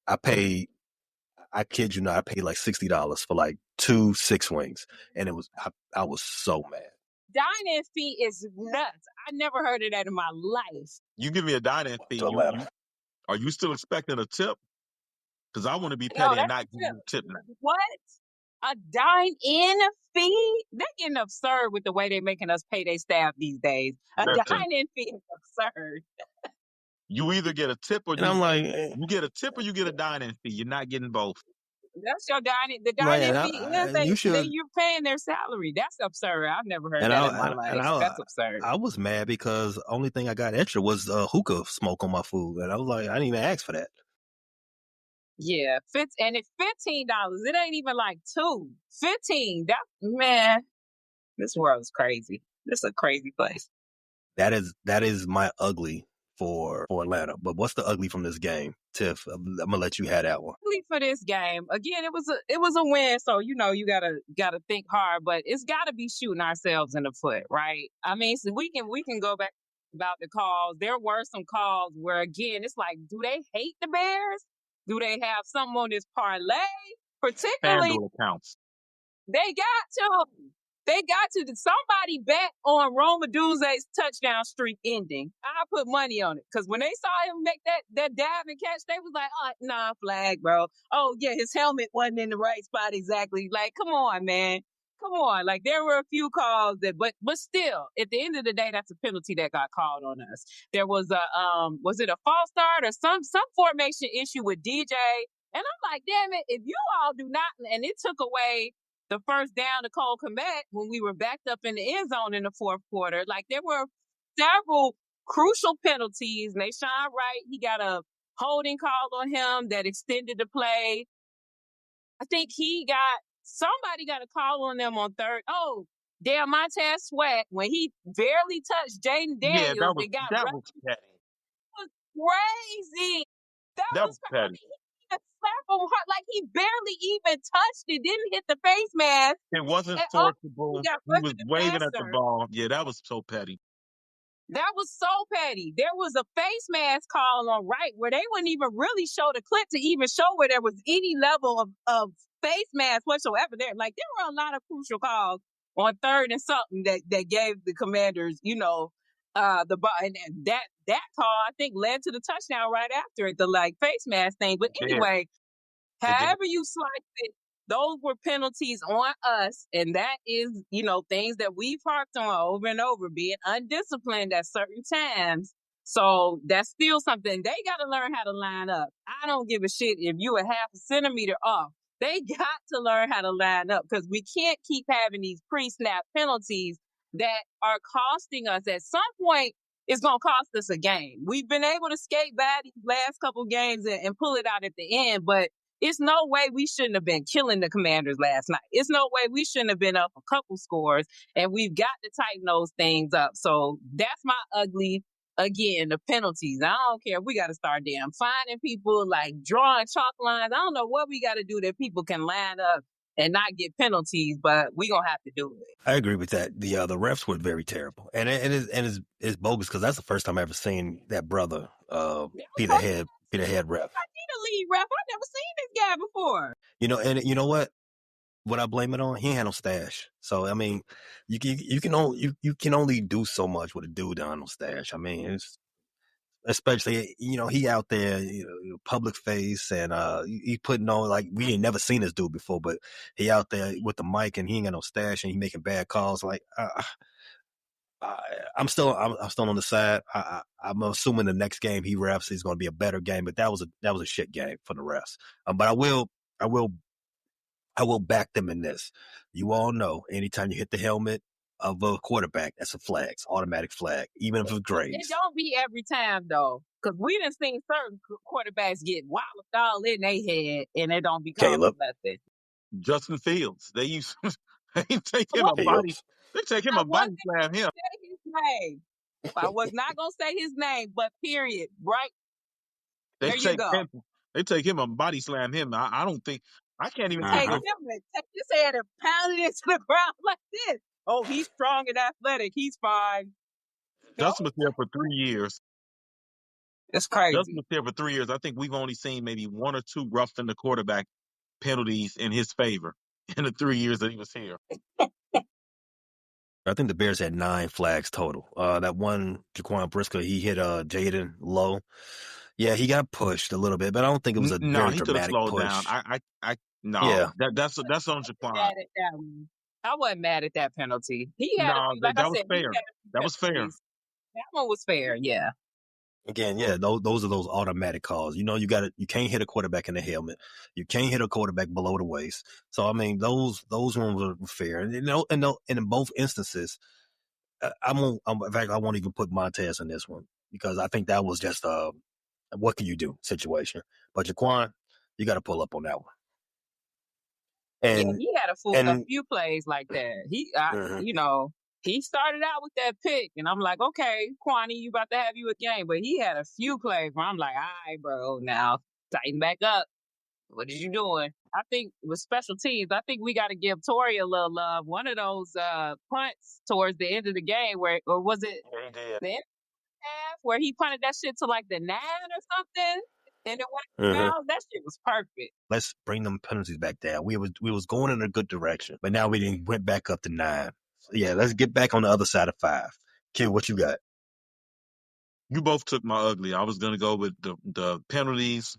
I kid you not, I paid like $60 for like 2 6 wings, and I was so mad. Dine-in fee is nuts. I never heard of that in my life. You give me a dine-in fee. To Atlanta. Are you still expecting a tip? Because I want to be No, petty and that's not give you a tip now. What? A dine-in fee? They're getting absurd with the way they're making us pay their staff these days. A Listen. dine-in fee is absurd. You either get a tip or And I'm like, you get a tip or you get a dining fee. You're not getting both. That's your dining. The like, dining fee is you they should. you're paying their salary. That's absurd. I've never heard And that in my I and life. I That's absurd. I was mad because the only thing I got extra was hookah smoke on my food, and I was like, I didn't even ask for that. Yeah, and it's $15. It ain't even like $2. 15. That man, this world is crazy. This is a crazy place. That is my ugly for Atlanta. But what's the ugly from this game, Tiff? I'm gonna let you have that one. Ugly for this game. Again, it was a win, so you gotta think hard, but it's gotta be shooting ourselves in the foot, right? I mean, so we can go back about the calls. There were some calls where again, it's like, do they hate the Bears? Do they have something on this parlay? Particularly, FanDuel accounts. they got to. They got to. Somebody bet on Roma Duze's touchdown streak ending. I put money on it because when they saw him make that dive and catch, they was like, "Oh, nah, flag, bro. Oh yeah, his helmet wasn't in the right spot exactly. Like, come on, man, come on." Like there were a few calls but still, at the end of the day, that's a penalty that got called on us. There was was it a false start or some formation issue with DJ? And I'm like, damn it, if you all do not, and it took away the first down to Cole Kmet when we were backed up in the end zone in the fourth quarter. Like there were several crucial penalties. Nashawn Wright, he got a holding call on him that extended the play. I think somebody got a call on them on third. Oh, damn, Montez Sweat, when he barely touched Jaden Yeah, Daniels, that was petty. was crazy. That That was was crazy. petty. He slap him hard, like he barely even touched it, didn't hit the face mask. It wasn't And forcible. he got He was rushed the waving at the passer. ball. Yeah, that was so petty. That was so petty. There was a face mask call on Wright where they wouldn't even really show the clip to even show where there was any level of face mask whatsoever there. Like there were a lot of crucial calls on third and something that gave the Commanders, the ball, and that call I think led to the touchdown right after it, the like face mask thing. But Yeah. anyway, It did. however you slice it, those were penalties on us. And that is, things that we've harped on over and over, being undisciplined at certain times. So that's still something they got to learn how to line up. I don't give a shit if you a half a centimeter off. They got to learn how to line up because we can't keep having these pre-snap penalties that are costing us. At some point, it's going to cost us a game. We've been able to skate by these last couple games and pull it out at the end, but it's no way we shouldn't have been killing the Commanders last night. It's no way we shouldn't have been up a couple scores, and we've got to tighten those things up. So that's my ugly, again, the penalties. I don't care. We got to start damn finding people, like drawing chalk lines. I don't know what we got to do that people can line up and not get penalties, but we going to have to do it. I agree with that. The refs were very terrible, and it's bogus because that's the first time I ever seen that brother be the head ref. I need a lead ref. I've never seen this guy before. And you know what? What I blame it on? He ain't had no stash. So I mean, you can only do so much with a dude that ain't no stash. I mean, it's especially he out there, public face, and he putting on like we ain't never seen this dude before, but he out there with the mic and he ain't got no stash and he making bad calls. Like I'm still on the side. I'm assuming the next game he refs is going to be a better game, but that was a shit game for the refs. But I will back them in this. You all know, anytime you hit the helmet of a quarterback, that's a flag. It's automatic flag, even if it's Graves. It don't be every time though, because we done seen certain quarterbacks get walloped all in their head, and it don't be called nothing. Justin Fields, they take him a body. They take him a body slam him. Say his name. I was not gonna say his name, but period. Right there, you go. They take him a body slam him. I don't think I can't even take him and take his head and pound it into the ground like this. Oh, he's strong and athletic. He's fine. Justin was there for 3 years. It's crazy. Justin was there for 3 years. I think we've only seen maybe one or two roughing the quarterback penalties in his favor in the 3 years that he was here. I think the Bears had 9 flags total. That one, Jaquan Brisker, he hit Jaden low. Yeah, he got pushed a little bit, but I don't think it was a very dramatic push. Down. Yeah. That's on Jaquan. I wasn't mad at that penalty. He had that was fair. That was fair. That one was fair, yeah. Again, yeah, those are those automatic calls. You can't hit a quarterback in the helmet. You can't hit a quarterback below the waist. So I mean, those ones were fair, and and in both instances, in fact, I won't even put Montez in this one because I think that was just what can you do situation. But Jaquan, you got to pull up on that one. Yeah, And he had a few plays like that. mhm. He started out with that pick, and I'm like, okay, Kwani, you about to have you a game. But he had a few plays where I'm like, all right, bro, now tighten back up. What is you doing? I think with special teams, I think we got to give Torrey a little love. One of those punts towards the end of the game, or was it Yeah, he did. the end of the half where he punted that shit to like the 9 or something, and it went Mhm. out? That shit was perfect. Let's bring them penalties back down. We was going in a good direction, but now we went back up to 9. So yeah, let's get back on the other side of 5. Kid, what you got? You both took my ugly. I was gonna go with the penalties.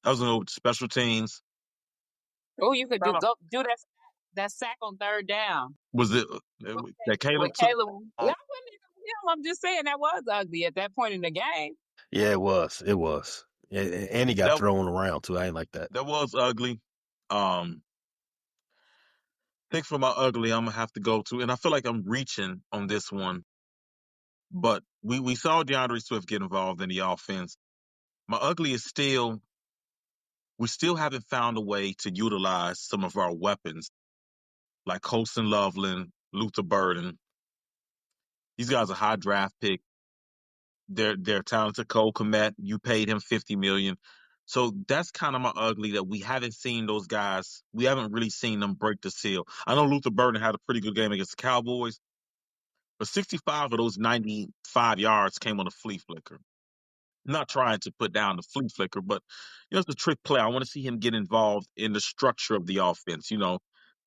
I was gonna go with special teams. Oh, you could do Kinda- go do that sack on third down Was it that with Caleb took? Caleb. Yeah, I wouldn't even him. I'm just saying that was ugly at that point in the game. Yeah, it was. It was. Yeah, and he got That thrown around too. I ain't like that. that was ugly. I think for my ugly, I'm gonna have to go to, and I feel like I'm reaching on this one, but we saw DeAndre Swift get involved in the offense. My ugly is still we still haven't found a way to utilize some of our weapons like Colston Loveland, Luther Burden. These guys are high draft pick. They're talented. Cole Kmet, you paid him $50 million. So that's kind of my ugly that we haven't seen those guys. We haven't really seen them break the seal. I know Luther Burden had a pretty good game against the Cowboys, but 65 of those 95 yards came on a flea flicker. Not trying to put down the flea flicker, but it's a trick play. I want to see him get involved in the structure of the offense.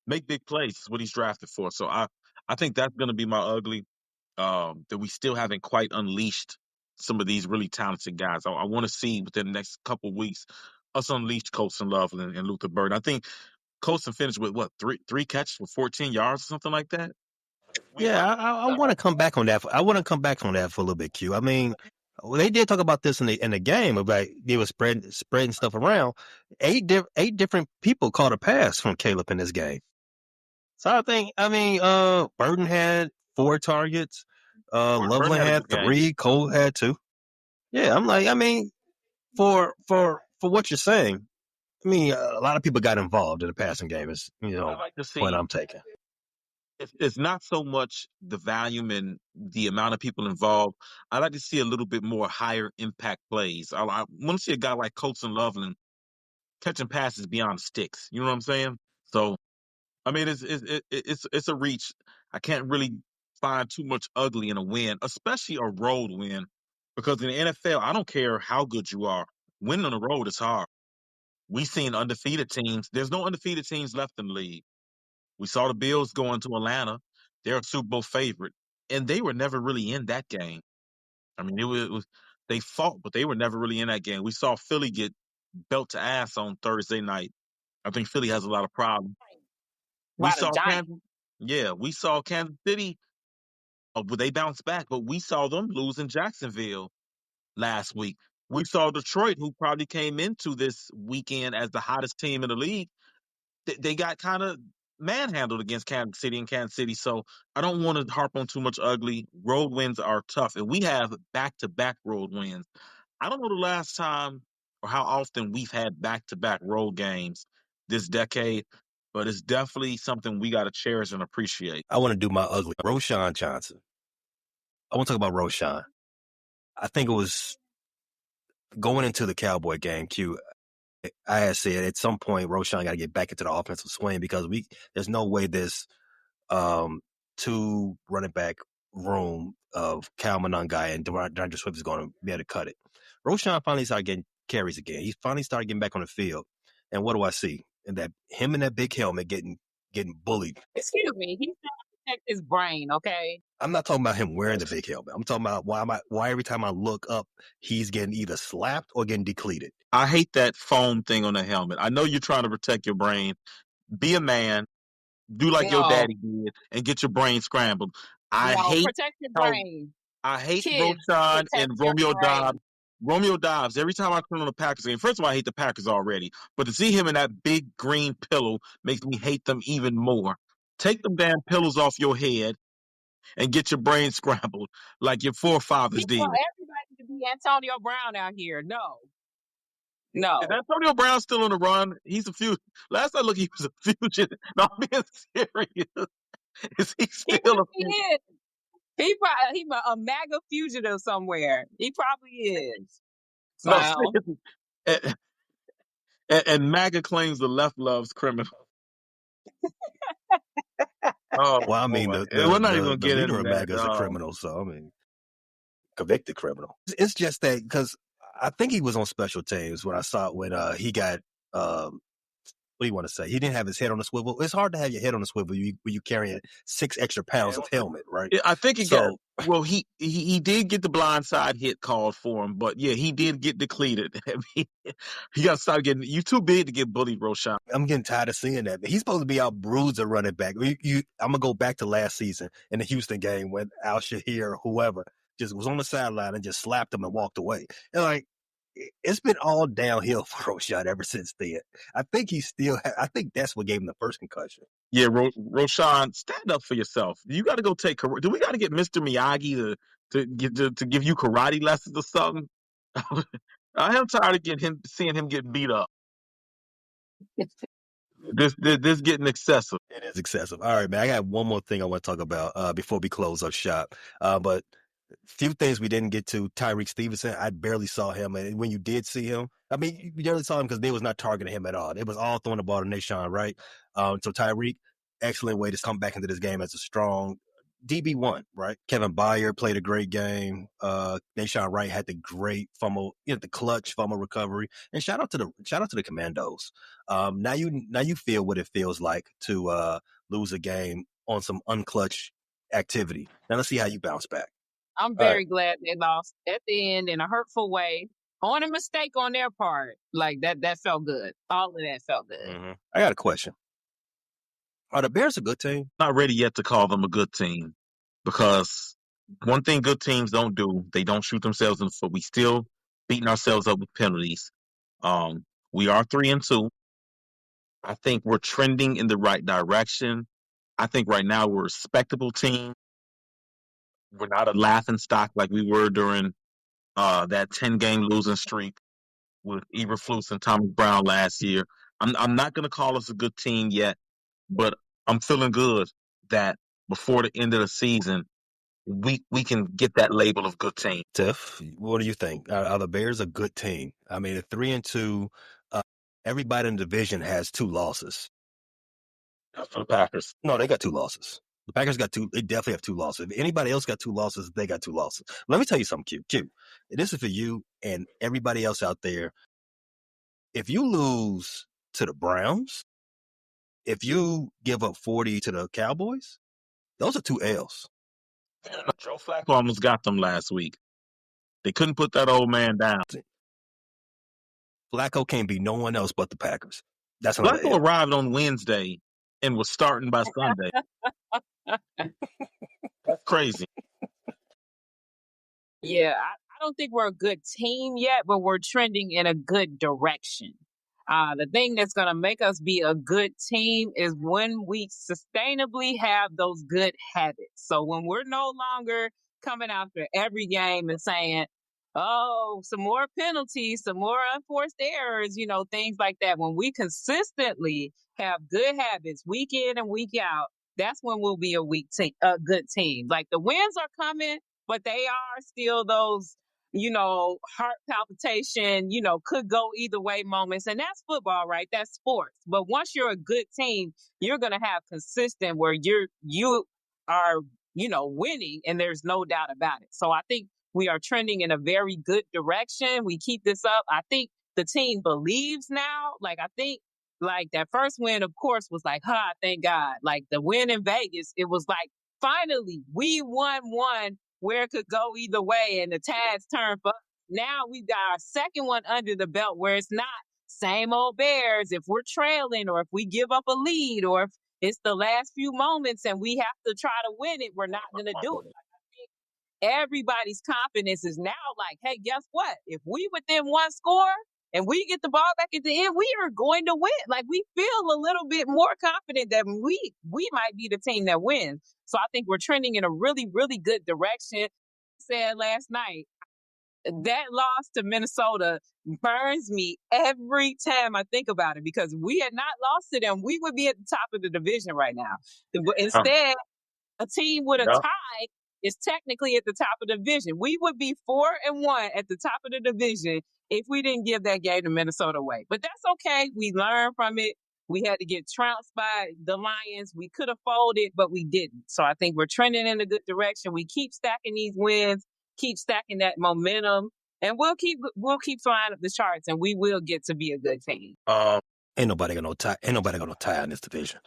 Make big plays. Is what he's drafted for. So I think that's going to be my ugly. That we still haven't quite unleashed some of these really talented guys. I want to see within the next couple of weeks us unleash Colston Loveland and Luther Burden. I think Colston finished with what three catches for 14 yards or something like that. Yeah, I want to come back on that. I want to come back on that for a little bit, Q. I mean, they did talk about this in the game about they were spreading stuff around. Eight different people caught a pass from Caleb in this game. So Burden had 4 targets. Burden Loveland had a had good game. 3. Cole had 2. Yeah, I'm like, for what you're saying, a lot of people got involved in the passing game. Is I like to see. point I'm taking. It's not so much the volume and the amount of people involved. I like to see a little bit more higher impact plays. I want to see a guy like Colston Loveland catching passes beyond sticks. You know what I'm saying? So, it's a reach. I can't really find too much ugly in a win, especially a road win, because in the NFL, I don't care how good you are. Winning on the road is hard. We've seen undefeated teams. There's no undefeated teams left in the league. We saw the Bills going to Atlanta. They're a Super Bowl favorite, and they were never really in that game. They fought, but they were never really in that game. We saw Philly get belt to ass on Thursday night. I think Philly has a lot of problems. We By the saw Giants. we saw Kansas City. They bounced back, but we saw them lose in Jacksonville last week. We saw Detroit, who probably came into this weekend as the hottest team in the league. They got kind of manhandled against Kansas City in Kansas City. So I don't want to harp on too much ugly. Road wins are tough, and we have back-to-back road wins. I don't know the last time or how often we've had back-to-back road games this decade, but it's definitely something we got to cherish and appreciate. I want to do my ugly. Roshan Johnson. I want to talk about Roshan. I think it was going into the Cowboy game, Q. I had said at some point Roshan got to get back into the offensive swing because there's no way this 2 running back room of Cal Monangai and DeAndre Swift is going to be able to cut it. Roshan finally started getting carries again. He finally started getting back on the field. And what do I see? And that him in that big helmet getting bullied. Excuse me. He's trying to protect his brain, okay? I'm not talking about him wearing the big helmet. I'm talking about why every time I look up, he's getting either slapped or getting decleated. I hate that foam thing on the helmet. I know you're trying to protect your brain. Be a man. Do like your No. daddy did and get your brain scrambled. I hate Protect your how brain. I hate Kids, Roshan protect and your Romeo Dobbs. brain. Romeo Dobbs, every time I turn on the Packers game, first of all, I hate the Packers already, but to see him in that big green pillow makes me hate them even more. Take them damn pillows off your head and get your brain scrambled like your forefathers He did. want everybody to be Antonio Brown out here. No, Is no. Antonio Brown still on the run? He's a few. Last I looked, he was a fugitive. No, I'm being serious. Is he He still a really is. He a MAGA fugitive somewhere. He probably is. no? Clown. And, and MAGA claims the left loves criminals. Oh Well, I mean, boy, the we're the not even the, gonna the get leader into of that. MAGA is a criminal, so I mean, convicted criminal. It's just that because I think he was on special teams when I saw it when he got what do you want to say? He didn't have his head on a swivel. It's hard to have your head on a swivel when you carrying 6 extra pounds of helmet, right? I think it got So well. He did get the blindside hit called for him, but yeah, he did get depleted. I mean, he got to start getting. You too big to get bullied, Roshan. I'm getting tired of seeing that. He's supposed to be our bruiser running back. I'm gonna go back to last season in the Houston game when Al Shahir or whoever just was on the sideline and just slapped him and walked away. And like, it's been all downhill for Roshan ever since then. I think I think that's what gave him the first concussion. Yeah, Roshan, stand up for yourself. You got to go take. Do we got to get Mr. Miyagi to give you karate lessons or something? I am tired of seeing him get beat up. This getting excessive. It is excessive. All right, man. I got one more thing I want to talk about before we close up shop. But few things we didn't get to. Tyreek Stevenson, I barely saw him, and when you did see him, I mean, you barely saw him because they was not targeting him at all. It was all throwing the ball to Nashawn, right? So Tyreek, excellent way to come back into this game as a strong DB1, right? Kevin Byard played a great game. Nashawn Wright had the great fumble, the clutch fumble recovery. And shout out to the Commandos. Now you feel what it feels like to lose a game on some unclutch activity. Now let's see how you bounce back. I'm very glad they lost at the end in a hurtful way on a mistake on their part. Like that felt good. All of that felt good. Mm-hmm. I got a question. Are the Bears a good team? Not ready yet to call them a good team because one thing good teams don't do, they don't shoot themselves in the foot. We still beating ourselves up with penalties. We are 3-2. I think we're trending in the right direction. I think right now we're a respectable team. We're not a laughing stock like we were during that 10-game losing streak with Eberflus and Thomas Brown last year. I'm not going to call us a good team yet, but I'm feeling good that before the end of the season, we can get that label of good team. Tiff, what do you think? Are the Bears a good team? I mean, at 3-2, everybody in the division has 2 losses. For the Packers. No, they got 2 losses. The Packers got 2. They definitely have 2 losses. If anybody else got 2 losses, they got 2 losses. Let me tell you something, Q. This is for you and everybody else out there. If you lose to the Browns, if you give up 40 to the Cowboys, those are 2 L's. Joe Flacco almost got them last week. They couldn't put that old man down. Flacco can't be no one else but the Packers. That's another Flacco L. arrived on Wednesday and was starting by Sunday. That's crazy. Yeah, I don't think we're a good team yet, but we're trending in a good direction. The thing that's going to make us be a good team is when we sustainably have those good habits. So when we're no longer coming after every game and saying, oh, some more penalties, some more unforced errors, things like that. When we consistently have good habits week in and week out, that's when we'll be a good team. Like the wins are coming, but they are still those heart palpitation, could go either way moments. And that's football, right? That's sports. But once you're a good team, you're going to have consistent where you are, winning, and there's no doubt about it. So I think we are trending in a very good direction. We keep this up. I think the team believes now. Like, I think like that first win, of course, was like, thank God. Like the win in Vegas, it was like, finally, we won one where it could go either way, and the tides turn for us. Now we've got our second one under the belt where it's not same old Bears. If we're trailing or if we give up a lead or if it's the last few moments and we have to try to win it, we're not going to do it. everybody's confidence is now like, hey, guess what? If we within one score and we get the ball back at the end, we are going to win. Like, we feel a little bit more confident that we might be the team that wins. So I think we're trending in a really, really good direction. Said last night, that loss to Minnesota burns me every time I think about it, because we had not lost to them, we would be at the top of the division right now. But instead, a team with a tie is technically at the top of the division. We would be 4-1 at the top of the division if we didn't give that game to Minnesota away. But that's okay. We learned from it. We had to get trounced by the Lions. We could have folded, but we didn't. So I think we're trending in a good direction. We keep stacking these wins, keep stacking that momentum, and we'll keep flying up the charts, and we will get to be a good team. Ain't nobody got no tie. Ain't nobody got no tie in this division.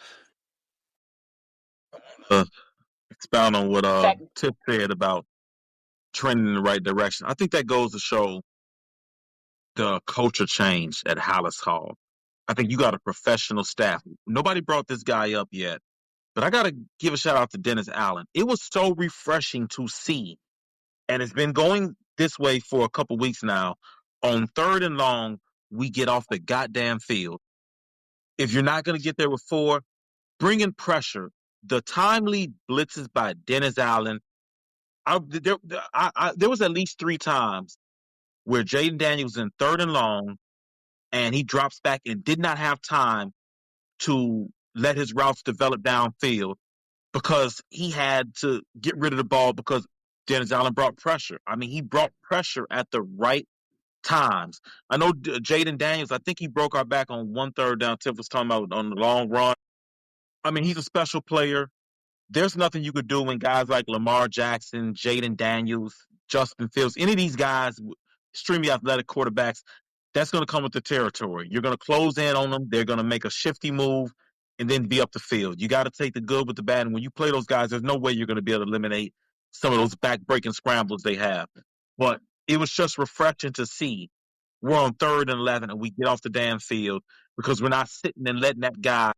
Expound on what Tip said about trending in the right direction. I think that goes to show the culture change at Hallis Hall. I think you got a professional staff. Nobody brought this guy up yet, but I got to give a shout out to Dennis Allen. It was so refreshing to see, and it's been going this way for a couple weeks now. On 3rd and long, we get off the goddamn field. If you're not going to get there with 4, bring in pressure. The timely blitzes by Dennis Allen. There was at least 3 times where Jaden Daniels in 3rd and long, and he drops back and did not have time to let his routes develop downfield because he had to get rid of the ball because Dennis Allen brought pressure. I mean, he brought pressure at the right times. I know Jaden Daniels, I think he broke our back on 1 third down. Tiff was talking about on the long run. I mean, he's a special player. There's nothing you could do when guys like Lamar Jackson, Jaden Daniels, Justin Fields, any of these guys, extremely athletic quarterbacks, that's going to come with the territory. You're going to close in on them. They're going to make a shifty move and then be up the field. You got to take the good with the bad. And when you play those guys, there's no way you're going to be able to eliminate some of those back-breaking scrambles they have. But it was just refreshing to see we're on 3rd and 11 and we get off the damn field because we're not sitting and letting that guy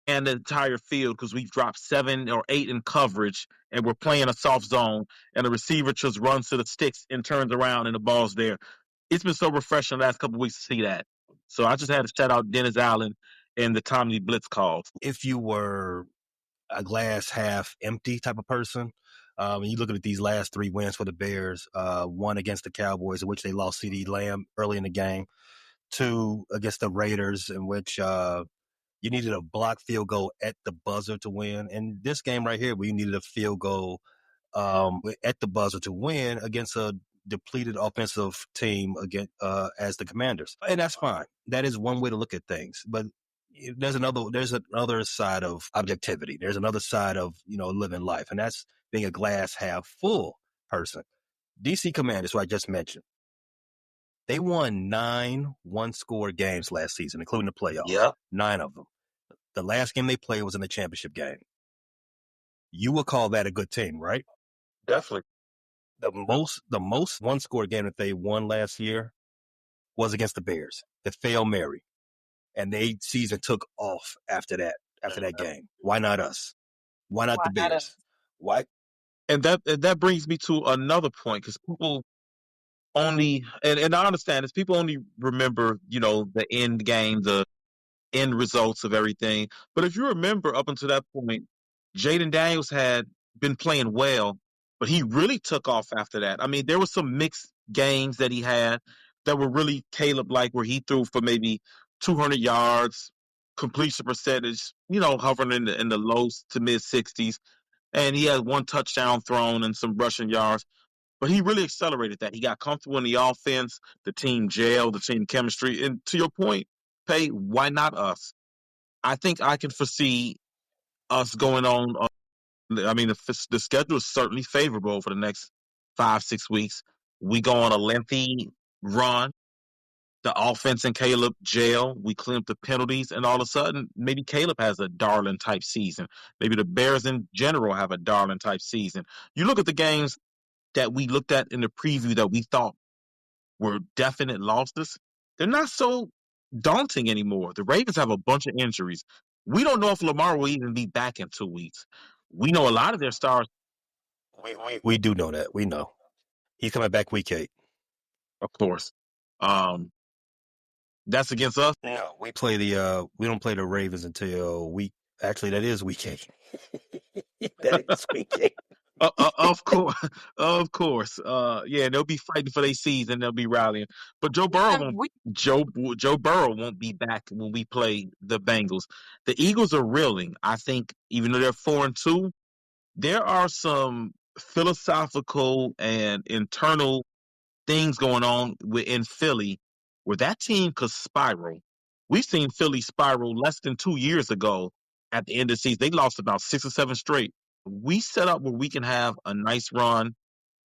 and the entire field because we've dropped 7 or 8 in coverage and we're playing a soft zone and the receiver just runs to the sticks and turns around and the ball's there. It's been so refreshing the last couple of weeks to see that. So I just had to shout out Dennis Allen and the timely blitz calls. If you were a glass half empty type of person, and you look at these last 3 wins for the Bears, 1 against the Cowboys, in which they lost CeeDee Lamb early in the game, 2 against the Raiders, in which you needed a blocked field goal at the buzzer to win. And this game right here, we needed a field goal at the buzzer to win against a depleted offensive team as the Commanders. And that's fine. That is one way to look at things. But there's another side of objectivity. There's another side of, living life. And that's being a glass half full person. DC Commanders, who I just mentioned, they won 9 one-score games last season, including the playoffs. Yeah. 9 of them. The last game they played was in the championship game. You would call that a good team, right? Definitely. The most one-score game that they won last year was against the Bears. The Hail Mary. And their season took off after that game. Why not us? Why not the Bears? Why? And that brings me to another point, because people only, and I understand this, people only remember, the end game, the end results of everything. But if you remember up until that point, Jaden Daniels had been playing well, but he really took off after that. I mean, there were some mixed games that he had that were really Caleb-like, where he threw for maybe 200 yards, completion percentage, hovering in the low to mid 60s. And he had 1 touchdown thrown and some rushing yards. But he really accelerated that. He got comfortable in the offense, the team gelled, the team chemistry. And to your point, Pay, why not us? I think I can foresee us going on. I mean, the schedule is certainly favorable for the next 5-6 weeks. We go on a lengthy run. The offense and Caleb gel. We clean up the penalties, and all of a sudden, maybe Caleb has a darling-type season. Maybe the Bears in general have a darling-type season. You look at the games that we looked at in the preview that we thought were definite losses, they're not so daunting anymore. The Ravens have a bunch of injuries. We don't know if Lamar will even be back in 2 weeks. We know a lot of their stars. We do know that. We know. He's coming back week 8. Of course. That's against us. No, we don't play the Ravens until that is week 8. That is week 8. Of course, of course. Yeah, they'll be fighting for their season. They'll be rallying. But Joe Burrow won't be back when we play the Bengals. The Eagles are reeling. I think even though they're 4-2, there are some philosophical and internal things going on within Philly where that team could spiral. We've seen Philly spiral less than 2 years ago at the end of the season. They lost about 6 or 7 straight. We set up where we can have a nice run,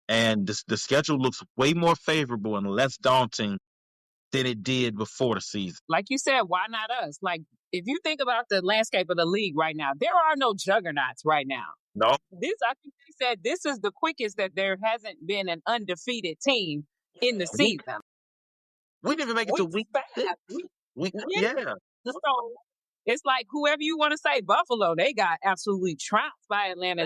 and the schedule looks way more favorable and less daunting than it did before the season. Like you said, why not us? Like, if you think about the landscape of the league right now, there are no juggernauts right now. No, I think they said this is the quickest that there hasn't been an undefeated team in the season. we didn't even make it to week 6. Yeah. So it's like whoever you want to say, Buffalo, they got absolutely trounced by Atlanta.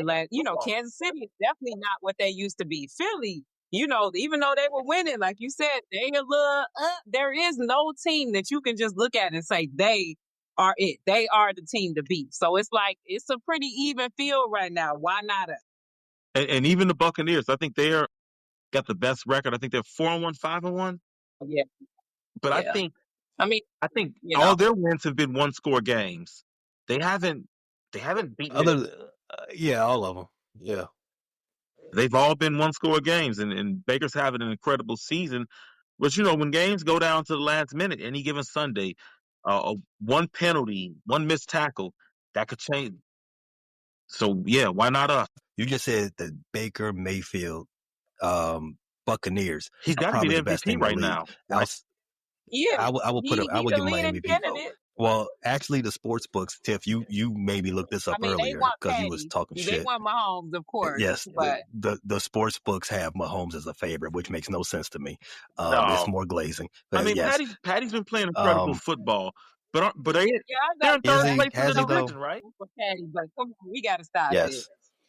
Kansas City is definitely not what they used to be. Philly, even though they were winning, like you said, they a little there is no team that you can just look at and say they are it. They are the team to beat. So it's like it's a pretty even field right now. Why not us? And even the Buccaneers, I think they're got the best record. I think they're 4-1, 5-1. Yeah. But Yeah. I think all their wins have been one-score games. They haven't beaten all of them. Yeah. They've all been one-score games, and Baker's having an incredible season. But when games go down to the last minute, any given Sunday, one penalty, one missed tackle, that could change. So yeah, why not us? You just said the Baker Mayfield Buccaneers. He's got to be the MVP right now. Yeah, I will give him my MVP vote. Well, actually, the sports books, Tiff, you made me look this up earlier because you was talking shit. They want Mahomes, of course. Yes, but the sports books have Mahomes as a favorite, which makes no sense to me. It's more glazing. But yes. Patty's been playing incredible football, but they're in third place in the division, right? Patty, but come on, we got to stop it.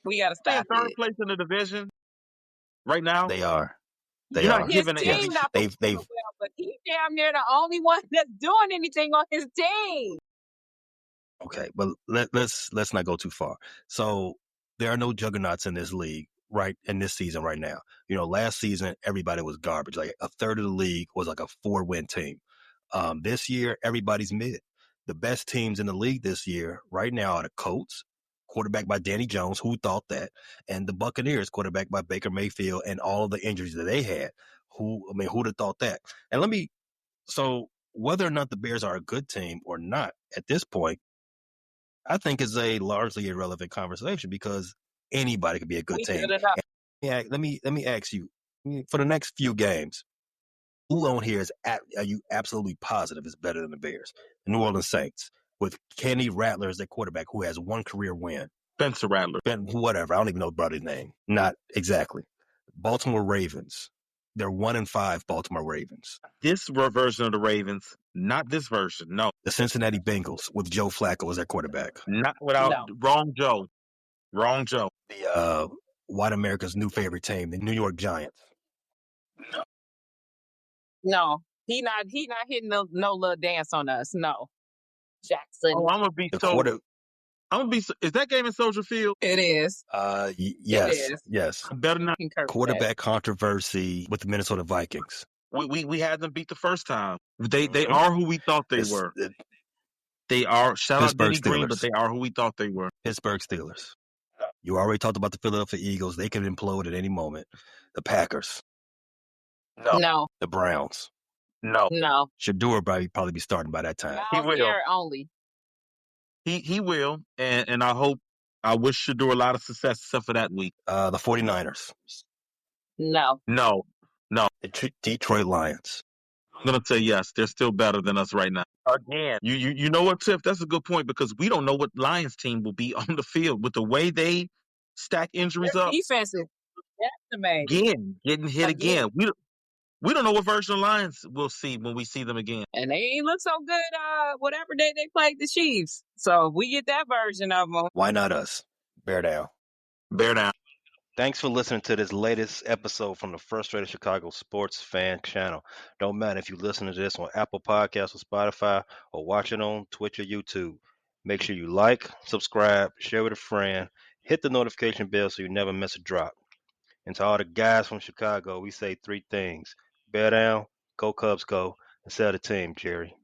We got to stop they're in third place in the division right now. They are. You're not giving it. They've but he's damn near the only one that's doing anything on his team. Okay, but let's not go too far. So there are no juggernauts in this league, right? In this season right now. Last season everybody was garbage. Like a third of the league was like a 4-win team. This year everybody's mid. The best teams in the league this year right now are the Colts, quarterback by Danny Jones, who thought that, and the Buccaneers, quarterback by Baker Mayfield, and all of the injuries that they had. Who'd have thought that? And so whether or not the Bears are a good team or not at this point, I think is a largely irrelevant conversation because anybody could be a good team. Yeah, let me ask you, for the next few games, who on here are you absolutely positive is better than the Bears? The New Orleans Saints with Kenny Rattler as their quarterback, who has one career win. Spencer Rattler. Whatever. I don't even know about his name. Not exactly. Baltimore Ravens. They're 1-5 Baltimore Ravens. This version of the Ravens, not this version. No. The Cincinnati Bengals with Joe Flacco as their quarterback. Not without wrong Joe. The white America's new favorite team, the New York Giants. No, he not hitting no little dance on us. No, Jackson. Oh, I'm gonna be is that game in Soldier Field? It is. Yes. Yes. Better not. Quarterback controversy with the Minnesota Vikings. We had them beat the first time. They are who we thought they were. They are. Shout out Denny Green, but they are who we thought they were. Pittsburgh Steelers. You already talked about the Philadelphia Eagles. They can implode at any moment. The Packers. No. The Browns. No. Shador probably be starting by that time. He will. Only. He will, and I wish Shador a lot of success except for that week. The 49ers. No. The Detroit Lions. I'm gonna say yes. They're still better than us right now. Again, you know what, Tiff? That's a good point because we don't know what Lions team will be on the field with the way they stack injuries up. Defensive. Again, getting hit again. We don't know what version of Lions we'll see when we see them again. And they ain't look so good whatever day they played the Chiefs. So if we get that version of them. Why not us? Bear down. Thanks for listening to this latest episode from the Frustrated Chicago Sports Fan Channel. Don't matter if you listen to this on Apple Podcasts or Spotify or watch it on Twitch or YouTube. Make sure you like, subscribe, share with a friend, hit the notification bell so you never miss a drop. And to all the guys from Chicago, we say three things: bear down, go Cubs go, and sell the team, Jerry.